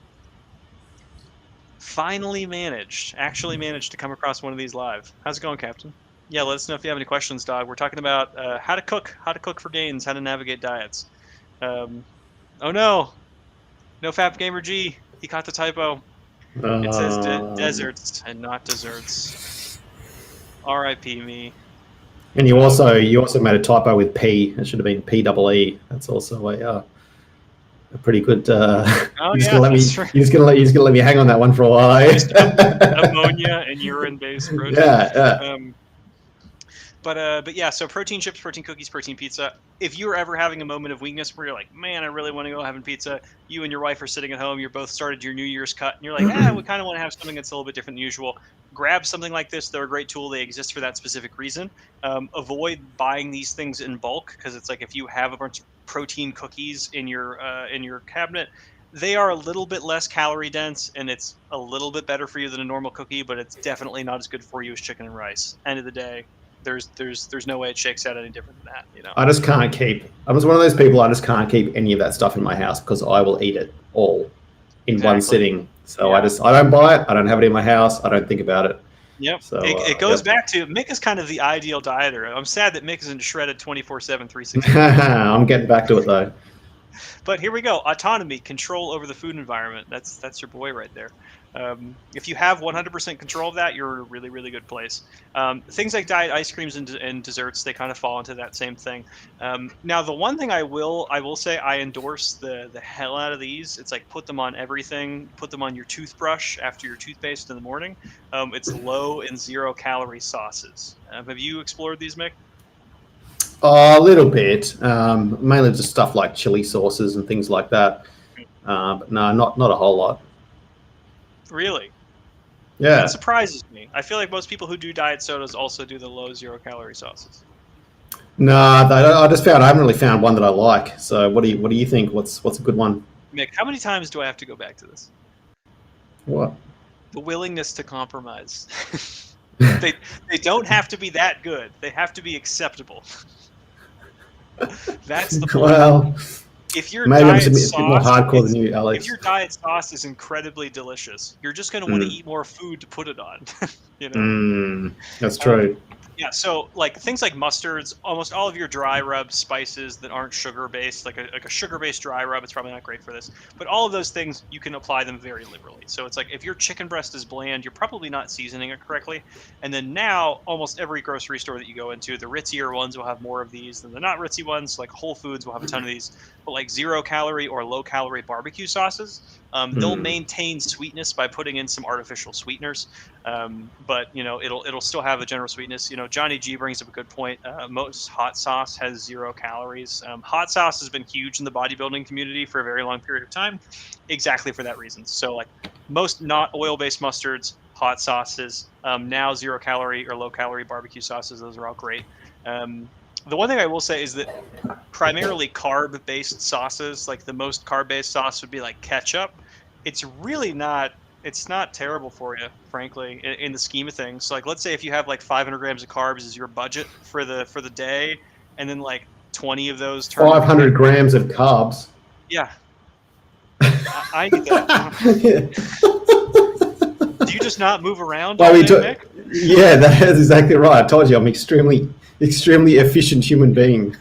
Actually managed to come across one of these live. How's it going, Captain? Yeah, let us know if you have any questions, dog. We're talking about how to cook for gains, how to navigate diets. Oh no Fap Gamer G, he caught the typo. It says deserts and not desserts. R.I.P. me. And you also made a typo with P. It should have been PEE. That's also a pretty good. You're just gonna let me hang on that one for a while. Ammonia and urine-based protein. Yeah. But yeah, so protein chips, protein cookies, protein pizza. If you're ever having a moment of weakness where you're like, man, I really want to go having pizza, you and your wife are sitting at home, you're both started your New Year's cut, and you're like, we kind of want to have something that's a little bit different than usual. Grab something like this. They're a great tool. They exist for that specific reason. Avoid buying these things in bulk, because it's like if you have a bunch of protein cookies in your cabinet, they are a little bit less calorie dense, and it's a little bit better for you than a normal cookie, but it's definitely not as good for you as chicken and rice. End of the day, there's no way it shakes out any different than that. I just can't keep. I'm just one of those people. I just can't keep any of that stuff in my house because I will eat it all in one sitting. So yeah. I don't buy it. I don't have it in my house. I don't think about it. Yep. So it goes back to Mick is kind of the ideal dieter. I'm sad that Mick isn't shredded 24/7, 365. I'm getting back to it though. But here we go. Autonomy, control over the food environment. That's your boy right there. If you have 100% control of that, you're in a really, really good place. Things like diet ice creams and desserts, they kind of fall into that same thing. Now, the one thing I will say, I endorse the hell out of these. It's like put them on everything. Put them on your toothbrush after your toothpaste in the morning. It's low and 0-calorie sauces. Have you explored these, Mick? Oh, a little bit. Mainly just stuff like chili sauces and things like that. But no, not a whole lot. Really? Yeah. That surprises me. I feel like most people who do diet sodas also do the low 0-calorie sauces. No, I just found I haven't really found one that I like. So what do you think? What's a good one? Mick, how many times do I have to go back to this? What? The willingness to compromise. They don't have to be that good. They have to be acceptable. That's the point. Well, if your maybe I'm diet just a bit more hardcore than you, Alex. If your diet sauce is incredibly delicious, you're just going to want to eat more food to put it on. You know? That's true. Yeah, so like things like mustards, almost all of your dry rub spices that aren't sugar based, like a sugar based dry rub, it's probably not great for this. But all of those things, you can apply them very liberally. So it's like if your chicken breast is bland, you're probably not seasoning it correctly. And then now, almost every grocery store that you go into, the ritzier ones will have more of these than the not ritzy ones. Like Whole Foods will have a ton of these. But like 0-calorie or low-calorie barbecue sauces, they'll maintain sweetness by putting in some artificial sweeteners. But you know, it'll still have a general sweetness. You know, Johnny G brings up a good point. Most hot sauce has 0 calories. Hot sauce has been huge in the bodybuilding community for a very long period of time, exactly for that reason. So like most not oil-based mustards, hot sauces, now 0-calorie or low-calorie barbecue sauces, those are all great. The one thing I will say is that primarily carb-based sauces, like the most carb-based sauce would be like ketchup. It's really not. It's not terrible for you, frankly, in the scheme of things. So, like, let's say if you have like 500 grams of carbs as your budget for the day, and then like 20 of those turn 500 grams of carbs. Yeah, I need that. Do you just not move around? Well, yeah, that's exactly right. I told you I'm extremely efficient human being.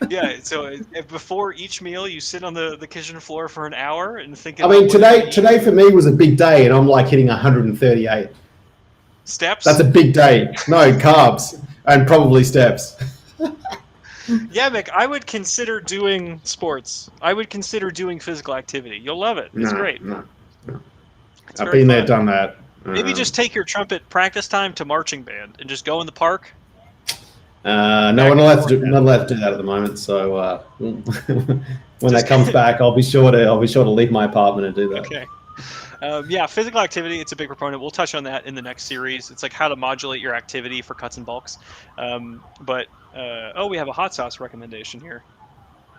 Yeah, so before each meal, you sit on the kitchen floor for an hour and think. I mean, today for me was a big day, and I'm like hitting 138 steps. That's a big day. No, carbs and probably steps. Yeah, Mick, I would consider doing sports. I would consider doing physical activity. You'll love it. It's great. No. I've been there, done that. Maybe just take your trumpet practice time to marching band and just go in the park. No, we're not allowed to do that at the moment. So when that comes back, I'll be sure to leave my apartment and do that. Okay. Yeah, physical activity, it's a big proponent. We'll touch on that in the next series. It's like how to modulate your activity for cuts and bulks. We have a hot sauce recommendation here.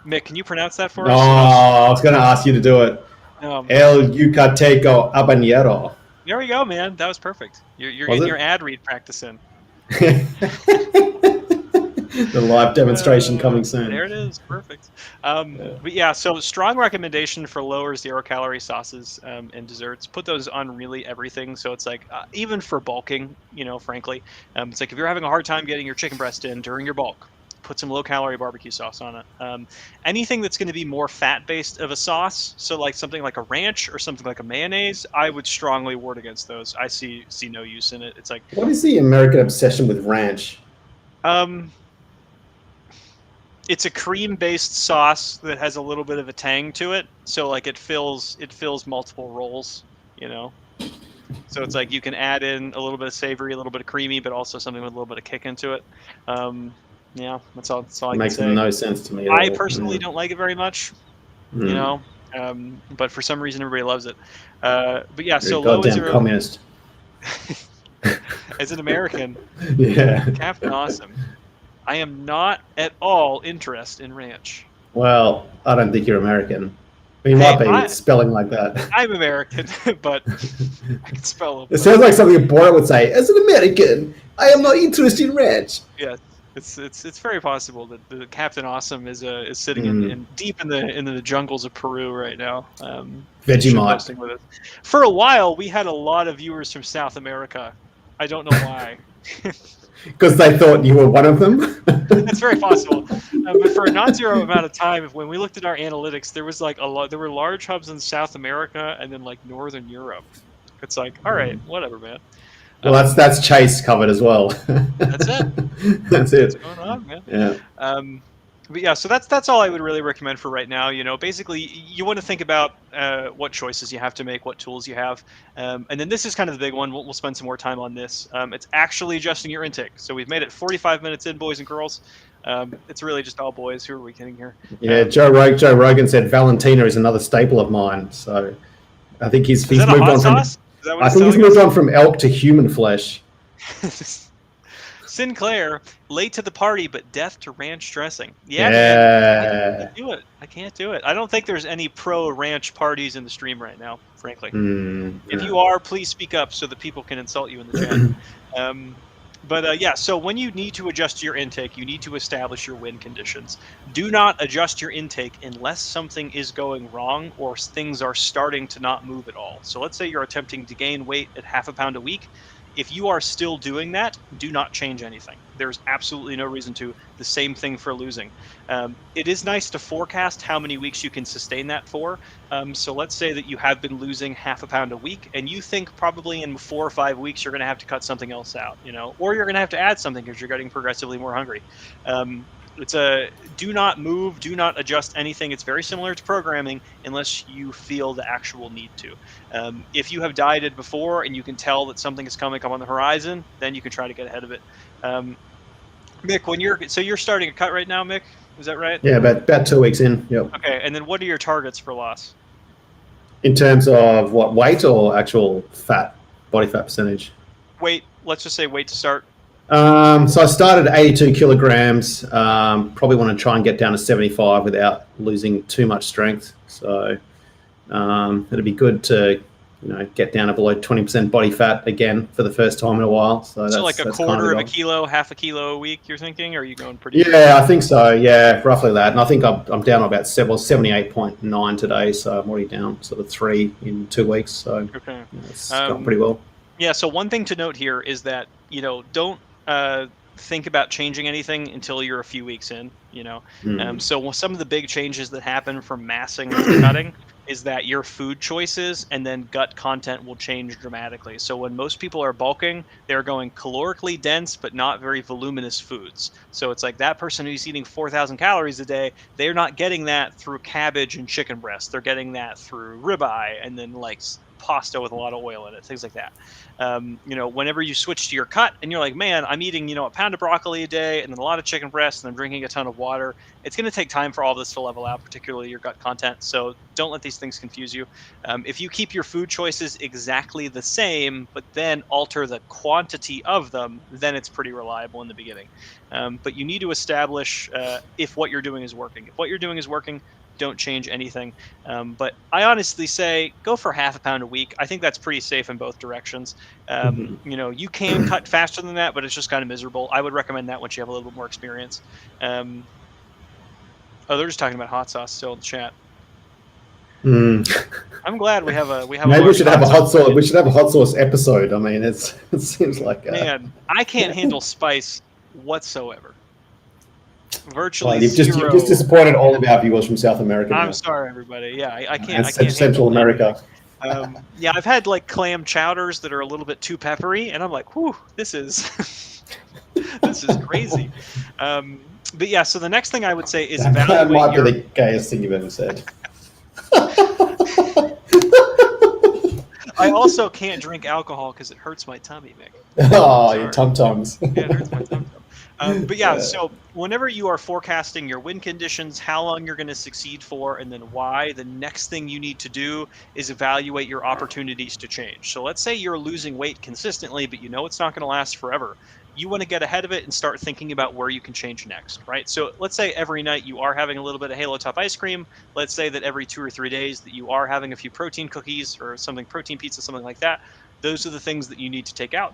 Mick, can you pronounce that for us? Oh, I was going to ask you to do it. El Yucateco Habanero. There we go, man. That was perfect. You're getting your ad read practice in. The live demonstration coming soon. There it is. Perfect. But yeah, so strong recommendation for lower 0-calorie sauces and desserts. Put those on really everything. So it's like, even for bulking, you know, frankly, it's like if you're having a hard time getting your chicken breast in during your bulk, put some low-calorie barbecue sauce on it. Anything that's going to be more fat-based of a sauce, so like something like a ranch or something like a mayonnaise, I would strongly ward against those. I see no use in it. It's like, what is the American obsession with ranch? It's a cream-based sauce that has a little bit of a tang to it, so like it fills multiple roles, you know. So it's like you can add in a little bit of savory, a little bit of creamy, but also something with a little bit of kick into it. Yeah, that's all I can say. Makes no sense to me. I personally don't like it very much, you know, but for some reason everybody loves it. But yeah, so low is communist. As an American, yeah, Captain Awesome. I am not at all interested in ranch. Well, I don't think you're American. You might be spelling like that. I'm American, but I can spell it. It sounds like something a Borat would say. As an American, I am not interested in ranch. Yeah, it's very possible that the Captain Awesome is sitting in deep in the jungles of Peru right now. Vegemite. With us. For a while, we had a lot of viewers from South America. I don't know why. Because they thought you were one of them? That's very possible. But for a non-zero amount of time, when we looked at our analytics, there was like there were large hubs in South America and then like Northern Europe. It's like, all right, whatever, man. Well, that's Chase covered as well. That's it. That's What's it. going on, man? Yeah. But yeah, so that's all I would really recommend for right now. Basically, you want to think about what choices you have to make, what tools you have, and then this is kind of the big one. We'll spend some more time on this. It's actually adjusting your intake. So we've made it 45 minutes in, boys and girls. It's really just all boys. Who are we kidding here? Yeah, Joe Rogan said Valentina is another staple of mine. So I think he's Is that a moved hot on from. sauce? Is that what I it's think he's telling moved us? on from elk to human flesh. Sinclair, late to the party, but death to ranch dressing. Yeah, man. I can't do it. I can't do it. I don't think there's any pro ranch parties in the stream right now, frankly. If you are, please speak up so that people can insult you in the chat. Yeah, so when you need to adjust your intake, you need to establish your win conditions. Do not adjust your intake unless something is going wrong or things are starting to not move at all. So let's say you're attempting to gain weight at 0.5 pound a week. If you are still doing that, do not change anything. There's absolutely no reason to. The same thing for losing. It is nice to forecast how many weeks you can sustain that for. So let's say that you have been losing 0.5 pound a week, and you think probably in 4 or 5 weeks you're going to have to cut something else out, or you're going to have to add something because you're getting progressively more hungry. It's a do not move, do not adjust anything. It's very similar to programming unless you feel the actual need to. If you have dieted before and you can tell that something is coming up on the horizon, then you can try to get ahead of it. Mick, you're starting a cut right now, Mick, is that right? Yeah, about 2 weeks in. Yep. Okay, and then what are your targets for loss? In terms of what, weight or actual body fat percentage? Weight. Let's just say weight to start. So I started at 82 kilograms. Probably want to try and get down to 75 without losing too much strength. So it'd be good to get down to below 20% body fat again for the first time in a while. So like a quarter of a kilo, 0.5 kilo a week, you're thinking? Or are you going pretty Yeah, I think so. Yeah, roughly that. And I think I'm down about 78.9 today. So I'm already down sort of 3 in 2 weeks. So okay. It's gone pretty well. Yeah, so one thing to note here is that, don't think about changing anything until you're a few weeks in, So some of the big changes that happen from massing to cutting is that your food choices and then gut content will change dramatically. So when most people are bulking, they're going calorically dense but not very voluminous foods. So it's like that person who's eating 4,000 calories a day, they're not getting that through cabbage and chicken breast. They're getting that through ribeye and then like pasta with a lot of oil in it, things like that. Whenever you switch to your cut and you're like, man, I'm eating, 1 pound of broccoli a day and then a lot of chicken breast and I'm drinking a ton of water, it's going to take time for all this to level out, particularly your gut content. So don't let these things confuse you. If you keep your food choices exactly the same, but then alter the quantity of them, then it's pretty reliable in the beginning. But you need to establish if what you're doing is working. If what you're doing is working, don't change anything. But I honestly say go for 0.5 pound a week. I think that's pretty safe in both directions. You can cut faster than that, but it's just kind of miserable. I would recommend that once you have a little bit more experience. They're just talking about hot sauce still in the chat. I'm glad we have a Maybe we should have a hot sauce. We should have a hot sauce episode. I mean, it seems like man, I can't handle spice whatsoever. Virtually you've just disappointed all of our viewers from South America. I'm sorry, everybody. Yeah, I can't. I can't Central America. Yeah, I've had like clam chowders that are a little bit too peppery, and I'm like, whew, this is this is crazy. But yeah, so the next thing I would say is evaluate. That might be the gayest thing you've ever said. I also can't drink alcohol because it hurts my tummy, Mick. Oh, your tum-tums. Yeah, it hurts my tum-tum. But yeah, so whenever you are forecasting your win conditions, how long you're going to succeed for, and then why, the next thing you need to do is evaluate your opportunities to change. So let's say you're losing weight consistently, but it's not going to last forever. You want to get ahead of it and start thinking about where you can change next, right? So let's say every night you are having a little bit of Halo Top ice cream. Let's say that every 2 or 3 days that you are having a few protein cookies or something, protein pizza, something like that. Those are the things that you need to take out.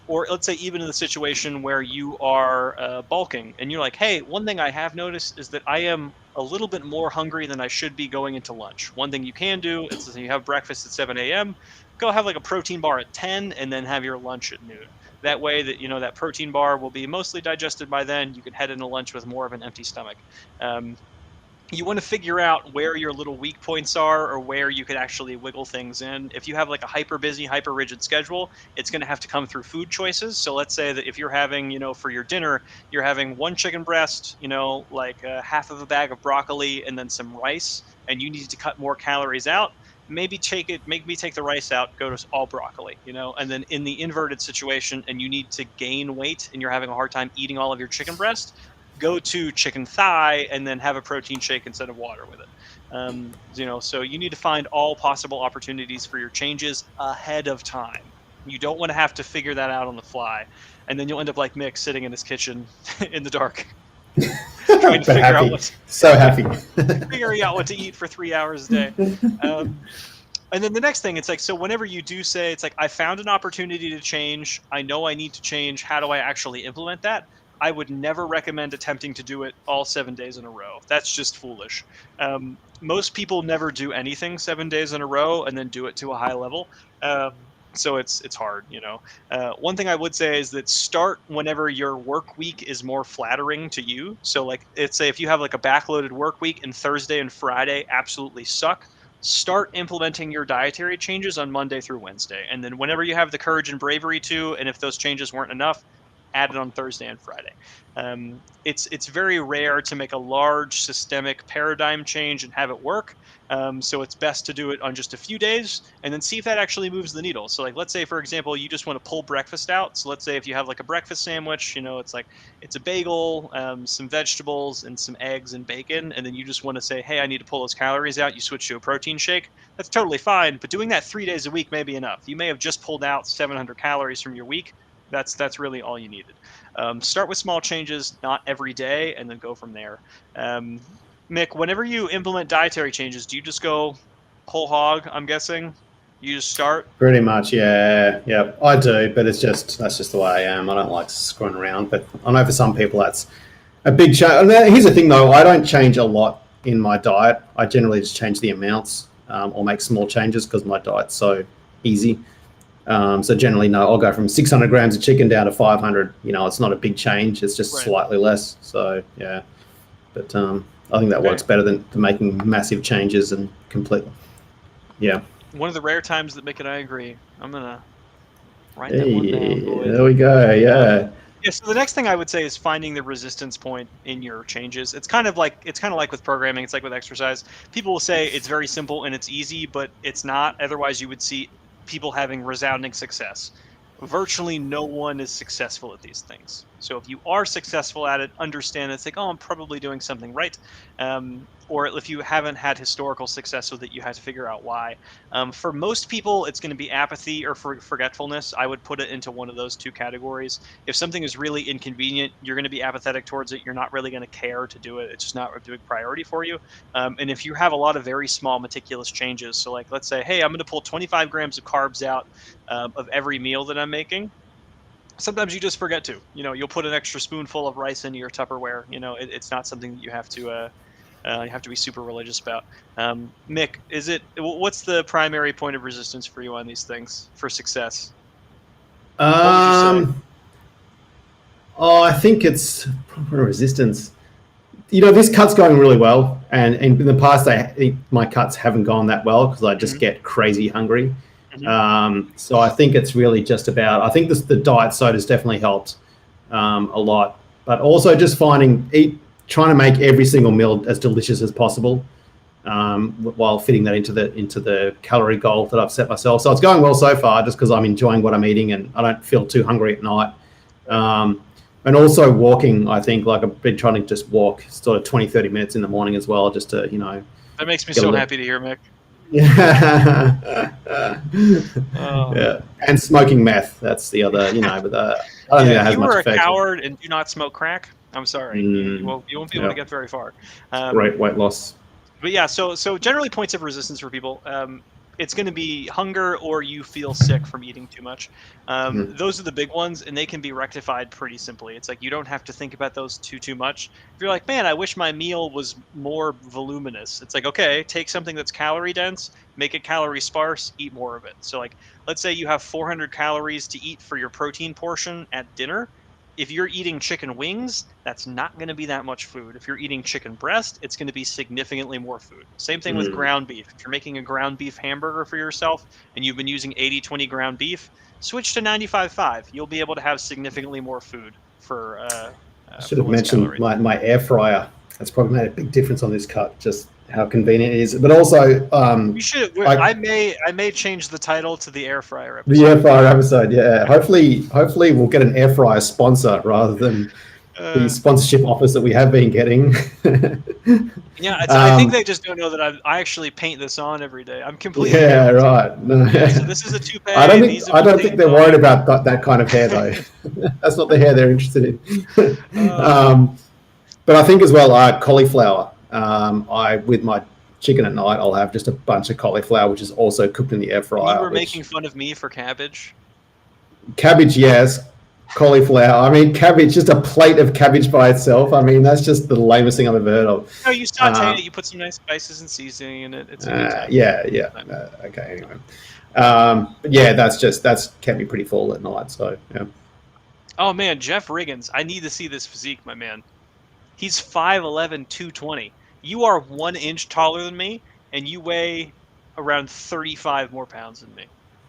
Or let's say even in the situation where you are bulking and you're like, hey, one thing I have noticed is that I am a little bit more hungry than I should be going into lunch. One thing you can do is you have breakfast at 7 a.m., go have like a protein bar at 10 and then have your lunch at noon. That way that, that protein bar will be mostly digested by then. You can head into lunch with more of an empty stomach. you want to figure out where your little weak points are or where you could actually wiggle things in. If you have like a hyper busy, hyper rigid schedule, it's going to have to come through food choices. So let's say that if you're having, for your dinner, you're having one chicken breast, like half of a bag of broccoli and then some rice, and you need to cut more calories out. Make me take the rice out, go to all broccoli, and then in the inverted situation, and you need to gain weight and you're having a hard time eating all of your chicken breast, go to chicken thigh and then have a protein shake instead of water with it. So you need to find all possible opportunities for your changes ahead of time. You don't want to have to figure that out on the fly, and then you'll end up like Mick sitting in his kitchen in the dark, trying to But figure out happy, so happy. figuring out what to eat for 3 hours a day. And then the next thing, it's like, so whenever you do say, it's like, I found an opportunity to change, I know I need to change, how do I actually implement that? I would never recommend attempting to do it all 7 days in a row. That's just foolish. Most people never do anything 7 days in a row and then do it to a high level. So it's hard. One thing I would say is that start whenever your work week is more flattering to you. So like, it's say if you have like a backloaded work week and Thursday and Friday absolutely suck, start implementing your dietary changes on Monday through Wednesday. And then whenever you have the courage and bravery to, and if those changes weren't enough, add it on Thursday and Friday. It's very rare to make a large systemic paradigm change and have it work. So it's best to do it on just a few days and then see if that actually moves the needle. So like, let's say, for example, you just want to pull breakfast out. So let's say if you have like a breakfast sandwich, it's like, it's a bagel, some vegetables and some eggs and bacon. And then you just want to say, hey, I need to pull those calories out. You switch to a protein shake. That's totally fine. But doing that 3 days a week may be enough. You may have just pulled out 700 calories from your week. That's really all you needed. Start with small changes, not every day, and then go from there. Um, Mick, whenever you implement dietary changes, do you just go whole hog? I'm guessing you just start. Pretty much, yeah. I do, but that's just the way I am. I don't like screwing around, but I know for some people that's a big change. Here's the thing, though: I don't change a lot in my diet. I generally just change the amounts or make small changes because my diet's so easy. So generally, no, I'll go from 600 grams of chicken down to 500. It's not a big change. It's just slightly less. So yeah, but I think that works better than making massive changes and completely. Yeah. One of the rare times that Mick and I agree. I'm gonna write that one down, boys. There we go. Yeah. Yeah, so the next thing I would say is finding the resistance point in your changes. It's kind of like with programming, it's like with exercise. People will say it's very simple and it's easy, but it's not. Otherwise, you would see people having resounding success. Virtually no one is successful at these things. So if you are successful at it, understand it's like, oh, I'm probably doing something right. Or if you haven't had historical success with it, you have to figure out why. For most people, it's going to be apathy or forgetfulness. I would put it into one of those two categories. If something is really inconvenient, you're going to be apathetic towards it. You're not really going to care to do it. It's just not a big priority for you. And if you have a lot of very small, meticulous changes, so like, let's say, hey, I'm going to pull 25 grams of carbs out of every meal that I'm making. Sometimes you just forget to. You'll put an extra spoonful of rice into your Tupperware. It's not something that you have to be super religious about. Mick, what's the primary point of resistance for you on these things for success? What would you say? I think it's proper resistance. This cut's going really well, and in the past, my cuts haven't gone that well because I just get crazy hungry. So I think it's really just about. I think the diet soda's definitely helped a lot, but also just trying to make every single meal as delicious as possible, while fitting that into the calorie goal that I've set myself. So it's going well so far, just because I'm enjoying what I'm eating and I don't feel too hungry at night. And also walking, I think, like I've been trying to just walk sort of 20, 30 minutes in the morning as well, just to, That makes me so happy to hear, Mick. Yeah. Yeah. And smoking meth. That's the other, but I don't think that has much effect. You are a coward and do not smoke crack. I'm sorry. You won't be able to get very far. Great weight loss. But yeah, so generally points of resistance for people, it's going to be hunger or you feel sick from eating too much. Those are the big ones, and they can be rectified pretty simply. It's like you don't have to think about those too much. If you're like, man, I wish my meal was more voluminous. It's like, okay, take something that's calorie dense, make it calorie sparse, eat more of it. So like, let's say you have 400 calories to eat for your protein portion at dinner. if you're eating chicken wings, that's not going to be that much food. If you're eating chicken breast, it's going to be significantly more food. Same thing with ground beef. If you're making a ground beef hamburger for yourself and you've been using 80-20 ground beef, switch to 95-5. You'll be able to have significantly more food for I should have mentioned my air fryer. That's probably made a big difference on this cut, just how convenient it is. But also, you should. I may change the title to the air fryer episode. The air fryer episode, yeah. Hopefully we'll get an air fryer sponsor rather than the sponsorship offers that we have been getting. Yeah, I think they just don't know that I actually paint this on every day. I'm completely. Yeah, right. No. Yeah, so this is a toupee. I don't think they're worried about that kind of hair though. That's not the hair they're interested in. But I think as well, cauliflower. With my chicken at night, I'll have just a bunch of cauliflower, which is also cooked in the air fryer. You were making fun of me for cabbage. Cabbage, yes. Cauliflower. I mean, cabbage, just a plate of cabbage by itself. I mean, that's just the lamest thing I've ever heard of. No, you saute it. You put some nice spices and seasoning in it. It's a good time. Yeah. Okay. Anyway, but yeah, that's kept me pretty full at night. So yeah. Oh man, Jeff Riggins. I need to see this physique, my man. He's 5'11", 220. You are 1 inch taller than me, and you weigh around 35 more pounds than me.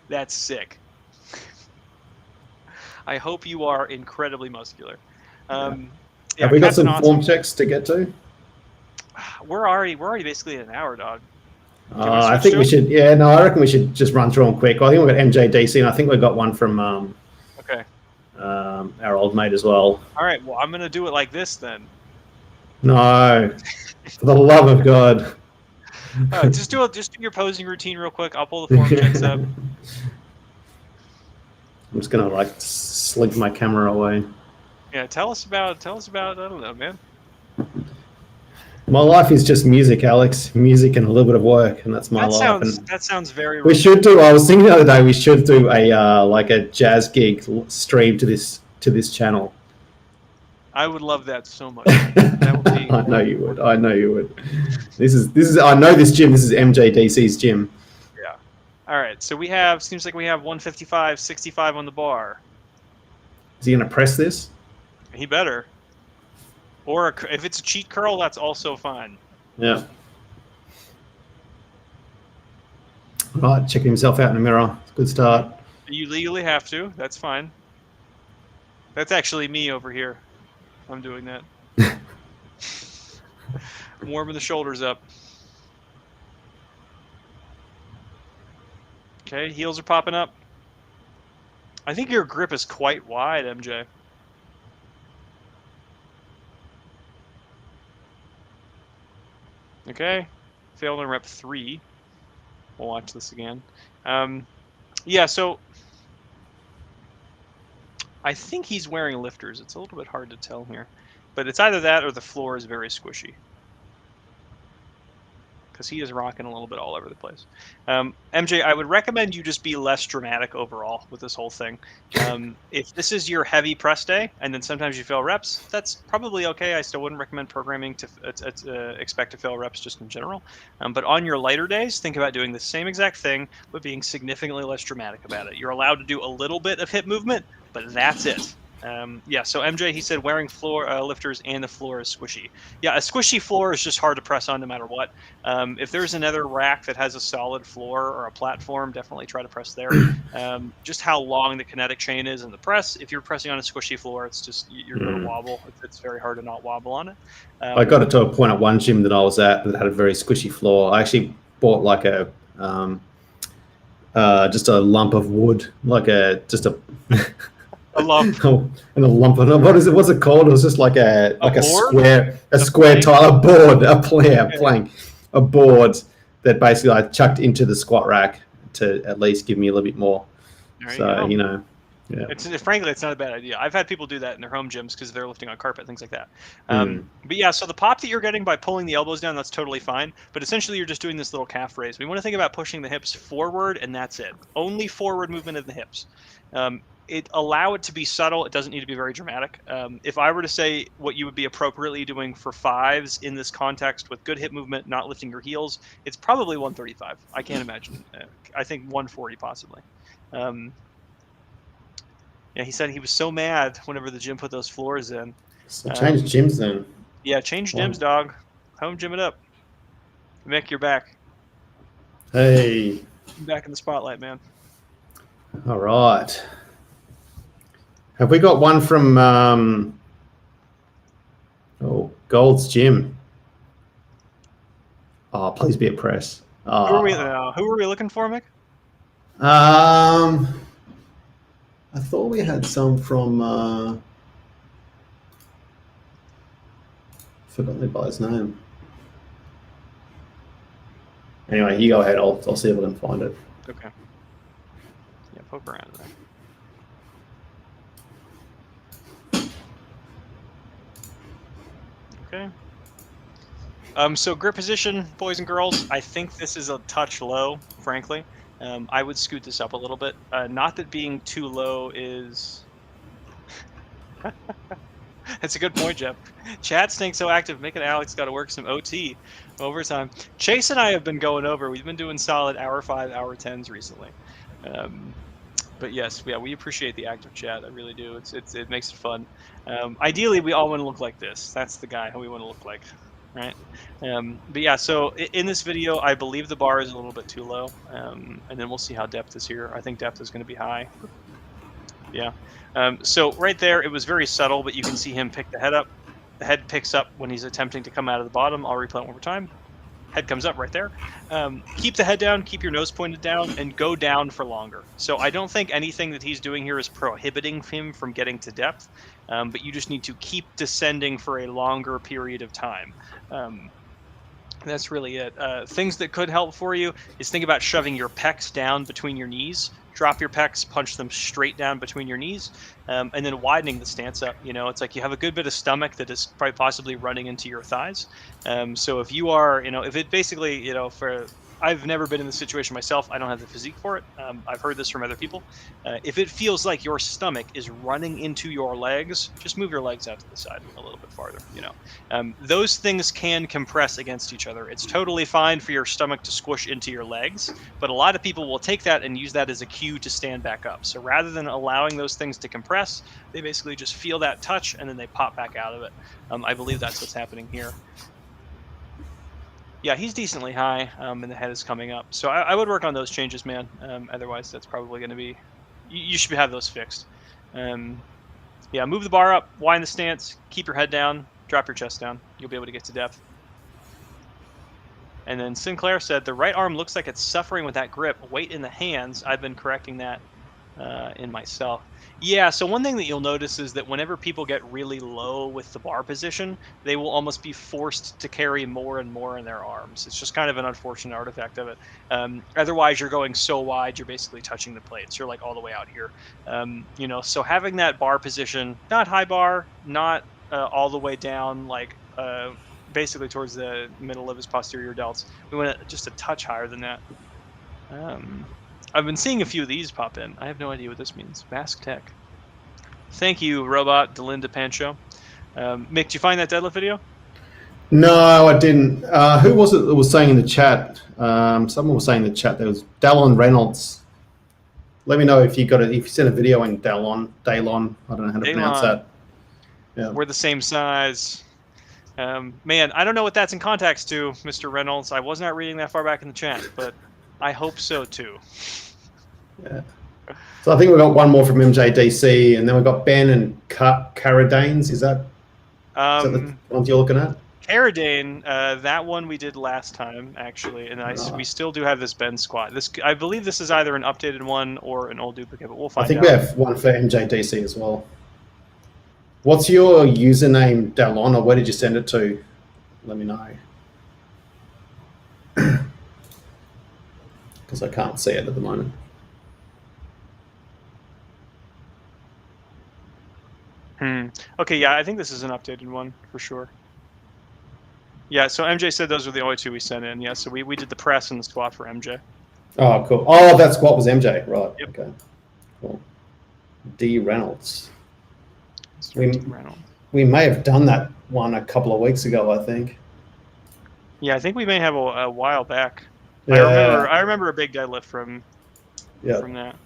That's sick. I hope you are incredibly muscular. Have we got some form checks to get to? We're already basically at an hour, dog. I think we should. Yeah, no, I reckon we should just run through them quick. I think we've got MJDC, and I think we've got one from our old mate as well. All right. Well, I'm gonna do it like this then. No, for the love of God. Just do your posing routine real quick. I'll pull the form checks up. I'm just gonna slink my camera away. Yeah, tell us about I don't know, man. My life is just music, Alex. Music and a little bit of work, and that's my life. That sounds very. We should do. I was thinking the other day we should do a jazz gig stream to this channel. I would love that so much. That would be. I know you would. This is. I know this gym. This is MJDC's gym. Yeah. All right. So seems like we have 155, 65 on the bar. Is he gonna press this? He better. Or if it's a cheat curl, that's also fine. Yeah. Right, checking himself out in the mirror. Good start. You legally have to. That's fine. That's actually me over here. I'm doing that. I'm warming the shoulders up. Okay, heels are popping up. I think your grip is quite wide, MJ. Okay, failed on rep 3. We'll watch this again. Yeah, so I think he's wearing lifters. It's a little bit hard to tell here, but it's either that or the floor is very squishy because he is rocking a little bit all over the place. MJ, I would recommend you just be less dramatic overall with this whole thing. If this is your heavy press day and then sometimes you fail reps, that's probably okay. I still wouldn't recommend programming to expect to fail reps just in general. But on your lighter days, think about doing the same exact thing, but being significantly less dramatic about it. You're allowed to do a little bit of hip movement, but that's it. Yeah, so MJ, he said wearing floor lifters and the floor is squishy. Yeah, a squishy floor is just hard to press on no matter what. If there's another rack that has a solid floor or a platform, definitely try to press there. Just how long the kinetic chain is in the press. If you're pressing on a squishy floor, it's just you're going to wobble. It's very hard to not wobble on it. I got it to a point at one gym that I was at that had a very squishy floor. I actually bought like just a lump of wood, a lump. And a lump of what's it called? It was just like a square tile, plank, a board that basically I chucked into the squat rack to at least give me a little bit more. Yeah. Frankly, it's not a bad idea. I've had people do that in their home gyms because they're lifting on carpet, things like that. But yeah, so the pop that you're getting by pulling the elbows down, that's totally fine. But essentially, you're just doing this little calf raise. We want to think about pushing the hips forward, and that's it. Only forward movement of the hips. Allow it to be subtle. It doesn't need to be very dramatic. If I were to say what you would be appropriately doing for fives in this context with good hip movement, not lifting your heels, it's probably 135. I can't imagine. I think 140 possibly. Yeah, he said he was so mad whenever the gym put those floors in. So change gyms then. Yeah, change Wow. gyms, dog. Home gym it up. Mick, you're back. Hey, Back in the spotlight, man. all right. Have we got one from Gold's Gym? Oh, please be a press. Who are we looking for, Mick? I thought we had some from. Forgot the guy's name. Anyway, you go ahead. I'll see if I can find it. Okay. Yeah, poke around there. Okay. So grip position, boys and girls, I think this is a touch low, frankly. I would scoot this up a little bit. Not that being too low is... That's a good point, Jeff. Chat staying so active, making Alex got to work some OT overtime. Chase and I have been going over. We've been doing solid hour 5, hour 10s recently. But yes, yeah, we appreciate the active chat. I really do. It makes it fun. Ideally, we all want to look like this. That's the guy who we want to look like, right? But yeah, so in this video, I believe the bar is a little bit too low, and then we'll see how depth is here. I think depth is going to be high. Yeah. So right there, it was very subtle, but you can see him pick the head up. The head picks up when he's attempting to come out of the bottom. I'll replay it one more time. Head comes up right there. Keep the head down, keep your nose pointed down, and go down for longer. So I don't think anything that he's doing here is prohibiting him from getting to depth, but you just need to keep descending for a longer period of time. That's really it. Things that could help for you is think about shoving your pecs down between your knees. Drop your pecs, punch them straight down between your knees, and then widening the stance up. You know, it's like you have a good bit of stomach that is quite possibly running into your thighs. So if you are, if it basically, I've never been in this situation myself. I don't have the physique for it. I've heard this from other people. If it feels like your stomach is running into your legs, just move your legs out to the side a little bit farther. Those things can compress against each other. It's totally fine for your stomach to squish into your legs, but a lot of people will take that and use that as a cue to stand back up. So rather than allowing those things to compress, they basically just feel that touch and then they pop back out of it. I believe that's what's happening here. Yeah, he's decently high, and the head is coming up. So I would work on those changes, man. Otherwise, that's probably going to be... You should have those fixed. Yeah, move the bar up, wind the stance, keep your head down, drop your chest down. You'll be able to get to depth. And then Sinclair said, the right arm looks like it's suffering with that grip. Weight in the hands. I've been correcting that in myself. Yeah, so one thing that you'll notice is that whenever people get really low with the bar position, they will almost be forced to carry more and more in their arms. It's just kind of an unfortunate artifact of it. Otherwise, you're going so wide, you're basically touching the plates. You're like all the way out here. So having that bar position, not high bar, not all the way down, like basically towards the middle of his posterior delts. We went just a touch higher than that. I've been seeing a few of these pop in. I have no idea what this means. Mask Tech. Thank you, Robot Delinda Pancho. Mick, did you find that deadlift video? No, I didn't. Who was it that was saying in the chat? Someone was saying in the chat there was Dallon Reynolds. Let me know if you got it. If you sent a video in Dallon. I don't know how to pronounce that. Yeah. We're the same size. Man, I don't know what that's in context to, Mr. Reynolds. I was not reading that far back in the chat, but I hope so too. Yeah. So I think we've got one more from MJDC, and then we've got Ben and Caradanes. Is that the ones you're looking at? Caradane, that one we did last time, actually, and we still do have this Ben squat. I believe this is either an updated one or an old duplicate, but we'll find out. I think we have one for MJDC as well. What's your username, Dallon, or where did you send it to? Let me know. Because I can't see it at the moment. Okay, yeah, I think this is an updated one for sure. Yeah, so MJ said those were the only two we sent in. Yeah, so we did the press and the squat for MJ. Oh, cool. Oh, that squat was MJ, right? Yep. Okay, cool. D Reynolds. Reynolds. We may have done that one a couple of weeks ago, I think. Yeah, I think we may have a while back. Yeah. I remember a big deadlift from that.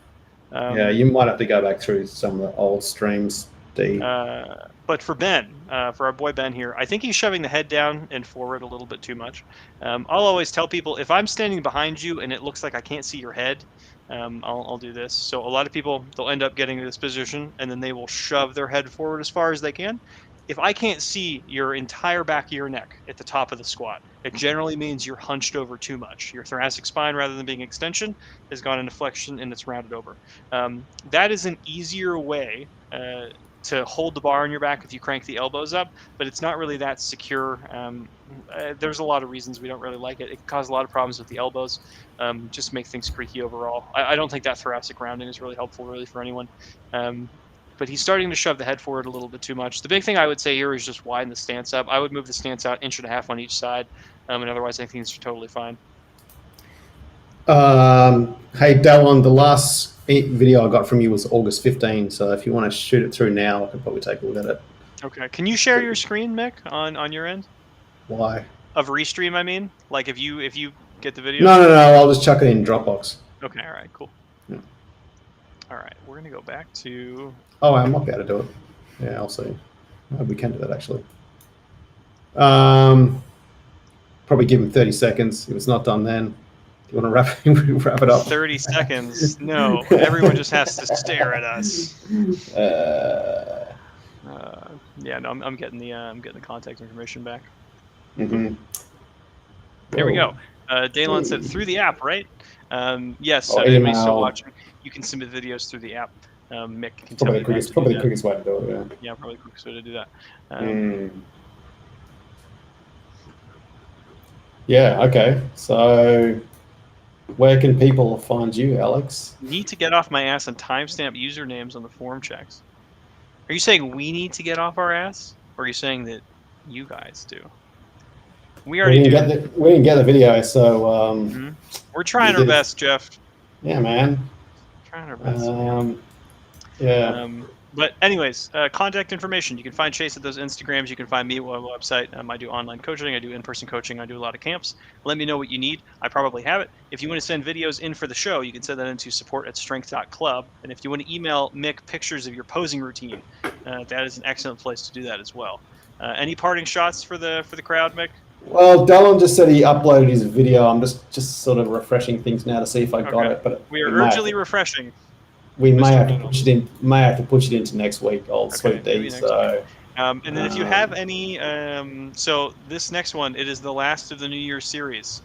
Yeah, you might have to go back through some of the old streams, D. But for Ben, for our boy Ben here, I think he's shoving the head down and forward a little bit too much. I'll always tell people, if I'm standing behind you and it looks like I can't see your head, I'll do this. So a lot of people, they'll end up getting to this position and then they will shove their head forward as far as they can. If I can't see your entire back of your neck at the top of the squat, it generally means you're hunched over too much. Your thoracic spine, rather than being extension, has gone into flexion and it's rounded over. That is an easier way to hold the bar on your back if you crank the elbows up, but it's not really that secure. There's a lot of reasons we don't really like it. It can cause a lot of problems with the elbows, just make things creaky overall. I don't think that thoracic rounding is really helpful really for anyone. But he's starting to shove the head forward a little bit too much. The big thing I would say here is just widen the stance up. I would move the stance out 1.5 inches on each side, and otherwise I think things are totally fine. Hey, Dallon, the last video I got from you was August 15, so if you want to shoot it through now, I can probably take a look at it. Okay. Can you share your screen, Mick, on your end? Why? Of Restream, I mean? Like if you get the video? No, I'll just chuck it in Dropbox. Okay, all right, cool. Yeah. All right, we're going to go back to... Oh, I might be able to do it. Yeah, I'll see. We can do that, actually. Probably give him 30 seconds. If it's not done then. Do you want to wrap it up? 30 seconds? No, everyone just has to stare at us. Yeah, no, I'm getting the contact information back. Mm-hmm. There we go. Daylon said through the app, right? Yes. Oh, anybody's still watching, you can submit videos through the app. Mick can probably the quickest way to do it. Yeah. Yeah, probably the quickest way to do that. Yeah. Okay. So, where can people find you, Alex? Need to get off my ass and timestamp usernames on the form checks. Are you saying we need to get off our ass, or are you saying that you guys do? We already do. We didn't get the video, so we're trying our best, Jeff. Yeah, man. Trying our best. Yeah. But anyways, contact information. You can find Chase at those Instagrams. You can find me at my website. I do online coaching. I do in-person coaching. I do a lot of camps. Let me know what you need. I probably have it. If you want to send videos in for the show, you can send that into support@strength.club. And if you want to email Mick pictures of your posing routine, that is an excellent place to do that as well. Any parting shots for the crowd, Mick? Well, Dallon just said he uploaded his video. I'm just sort of refreshing things now to see if I got it. But we are urgently refreshing. We may have to push it in. May have to push it into next week, old sweet D. So, and then if you have any, so this next one, it is the last of the New Year's series.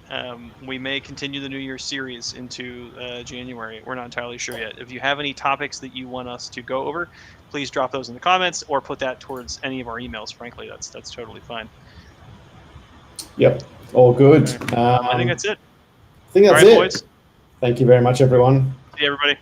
We may continue the New Year's series into January. We're not entirely sure yet. If you have any topics that you want us to go over, please drop those in the comments or put that towards any of our emails. Frankly, that's totally fine. Yep, all good. I think that's it. I think that's all right, it. Boys. Thank you very much, everyone. See you, everybody.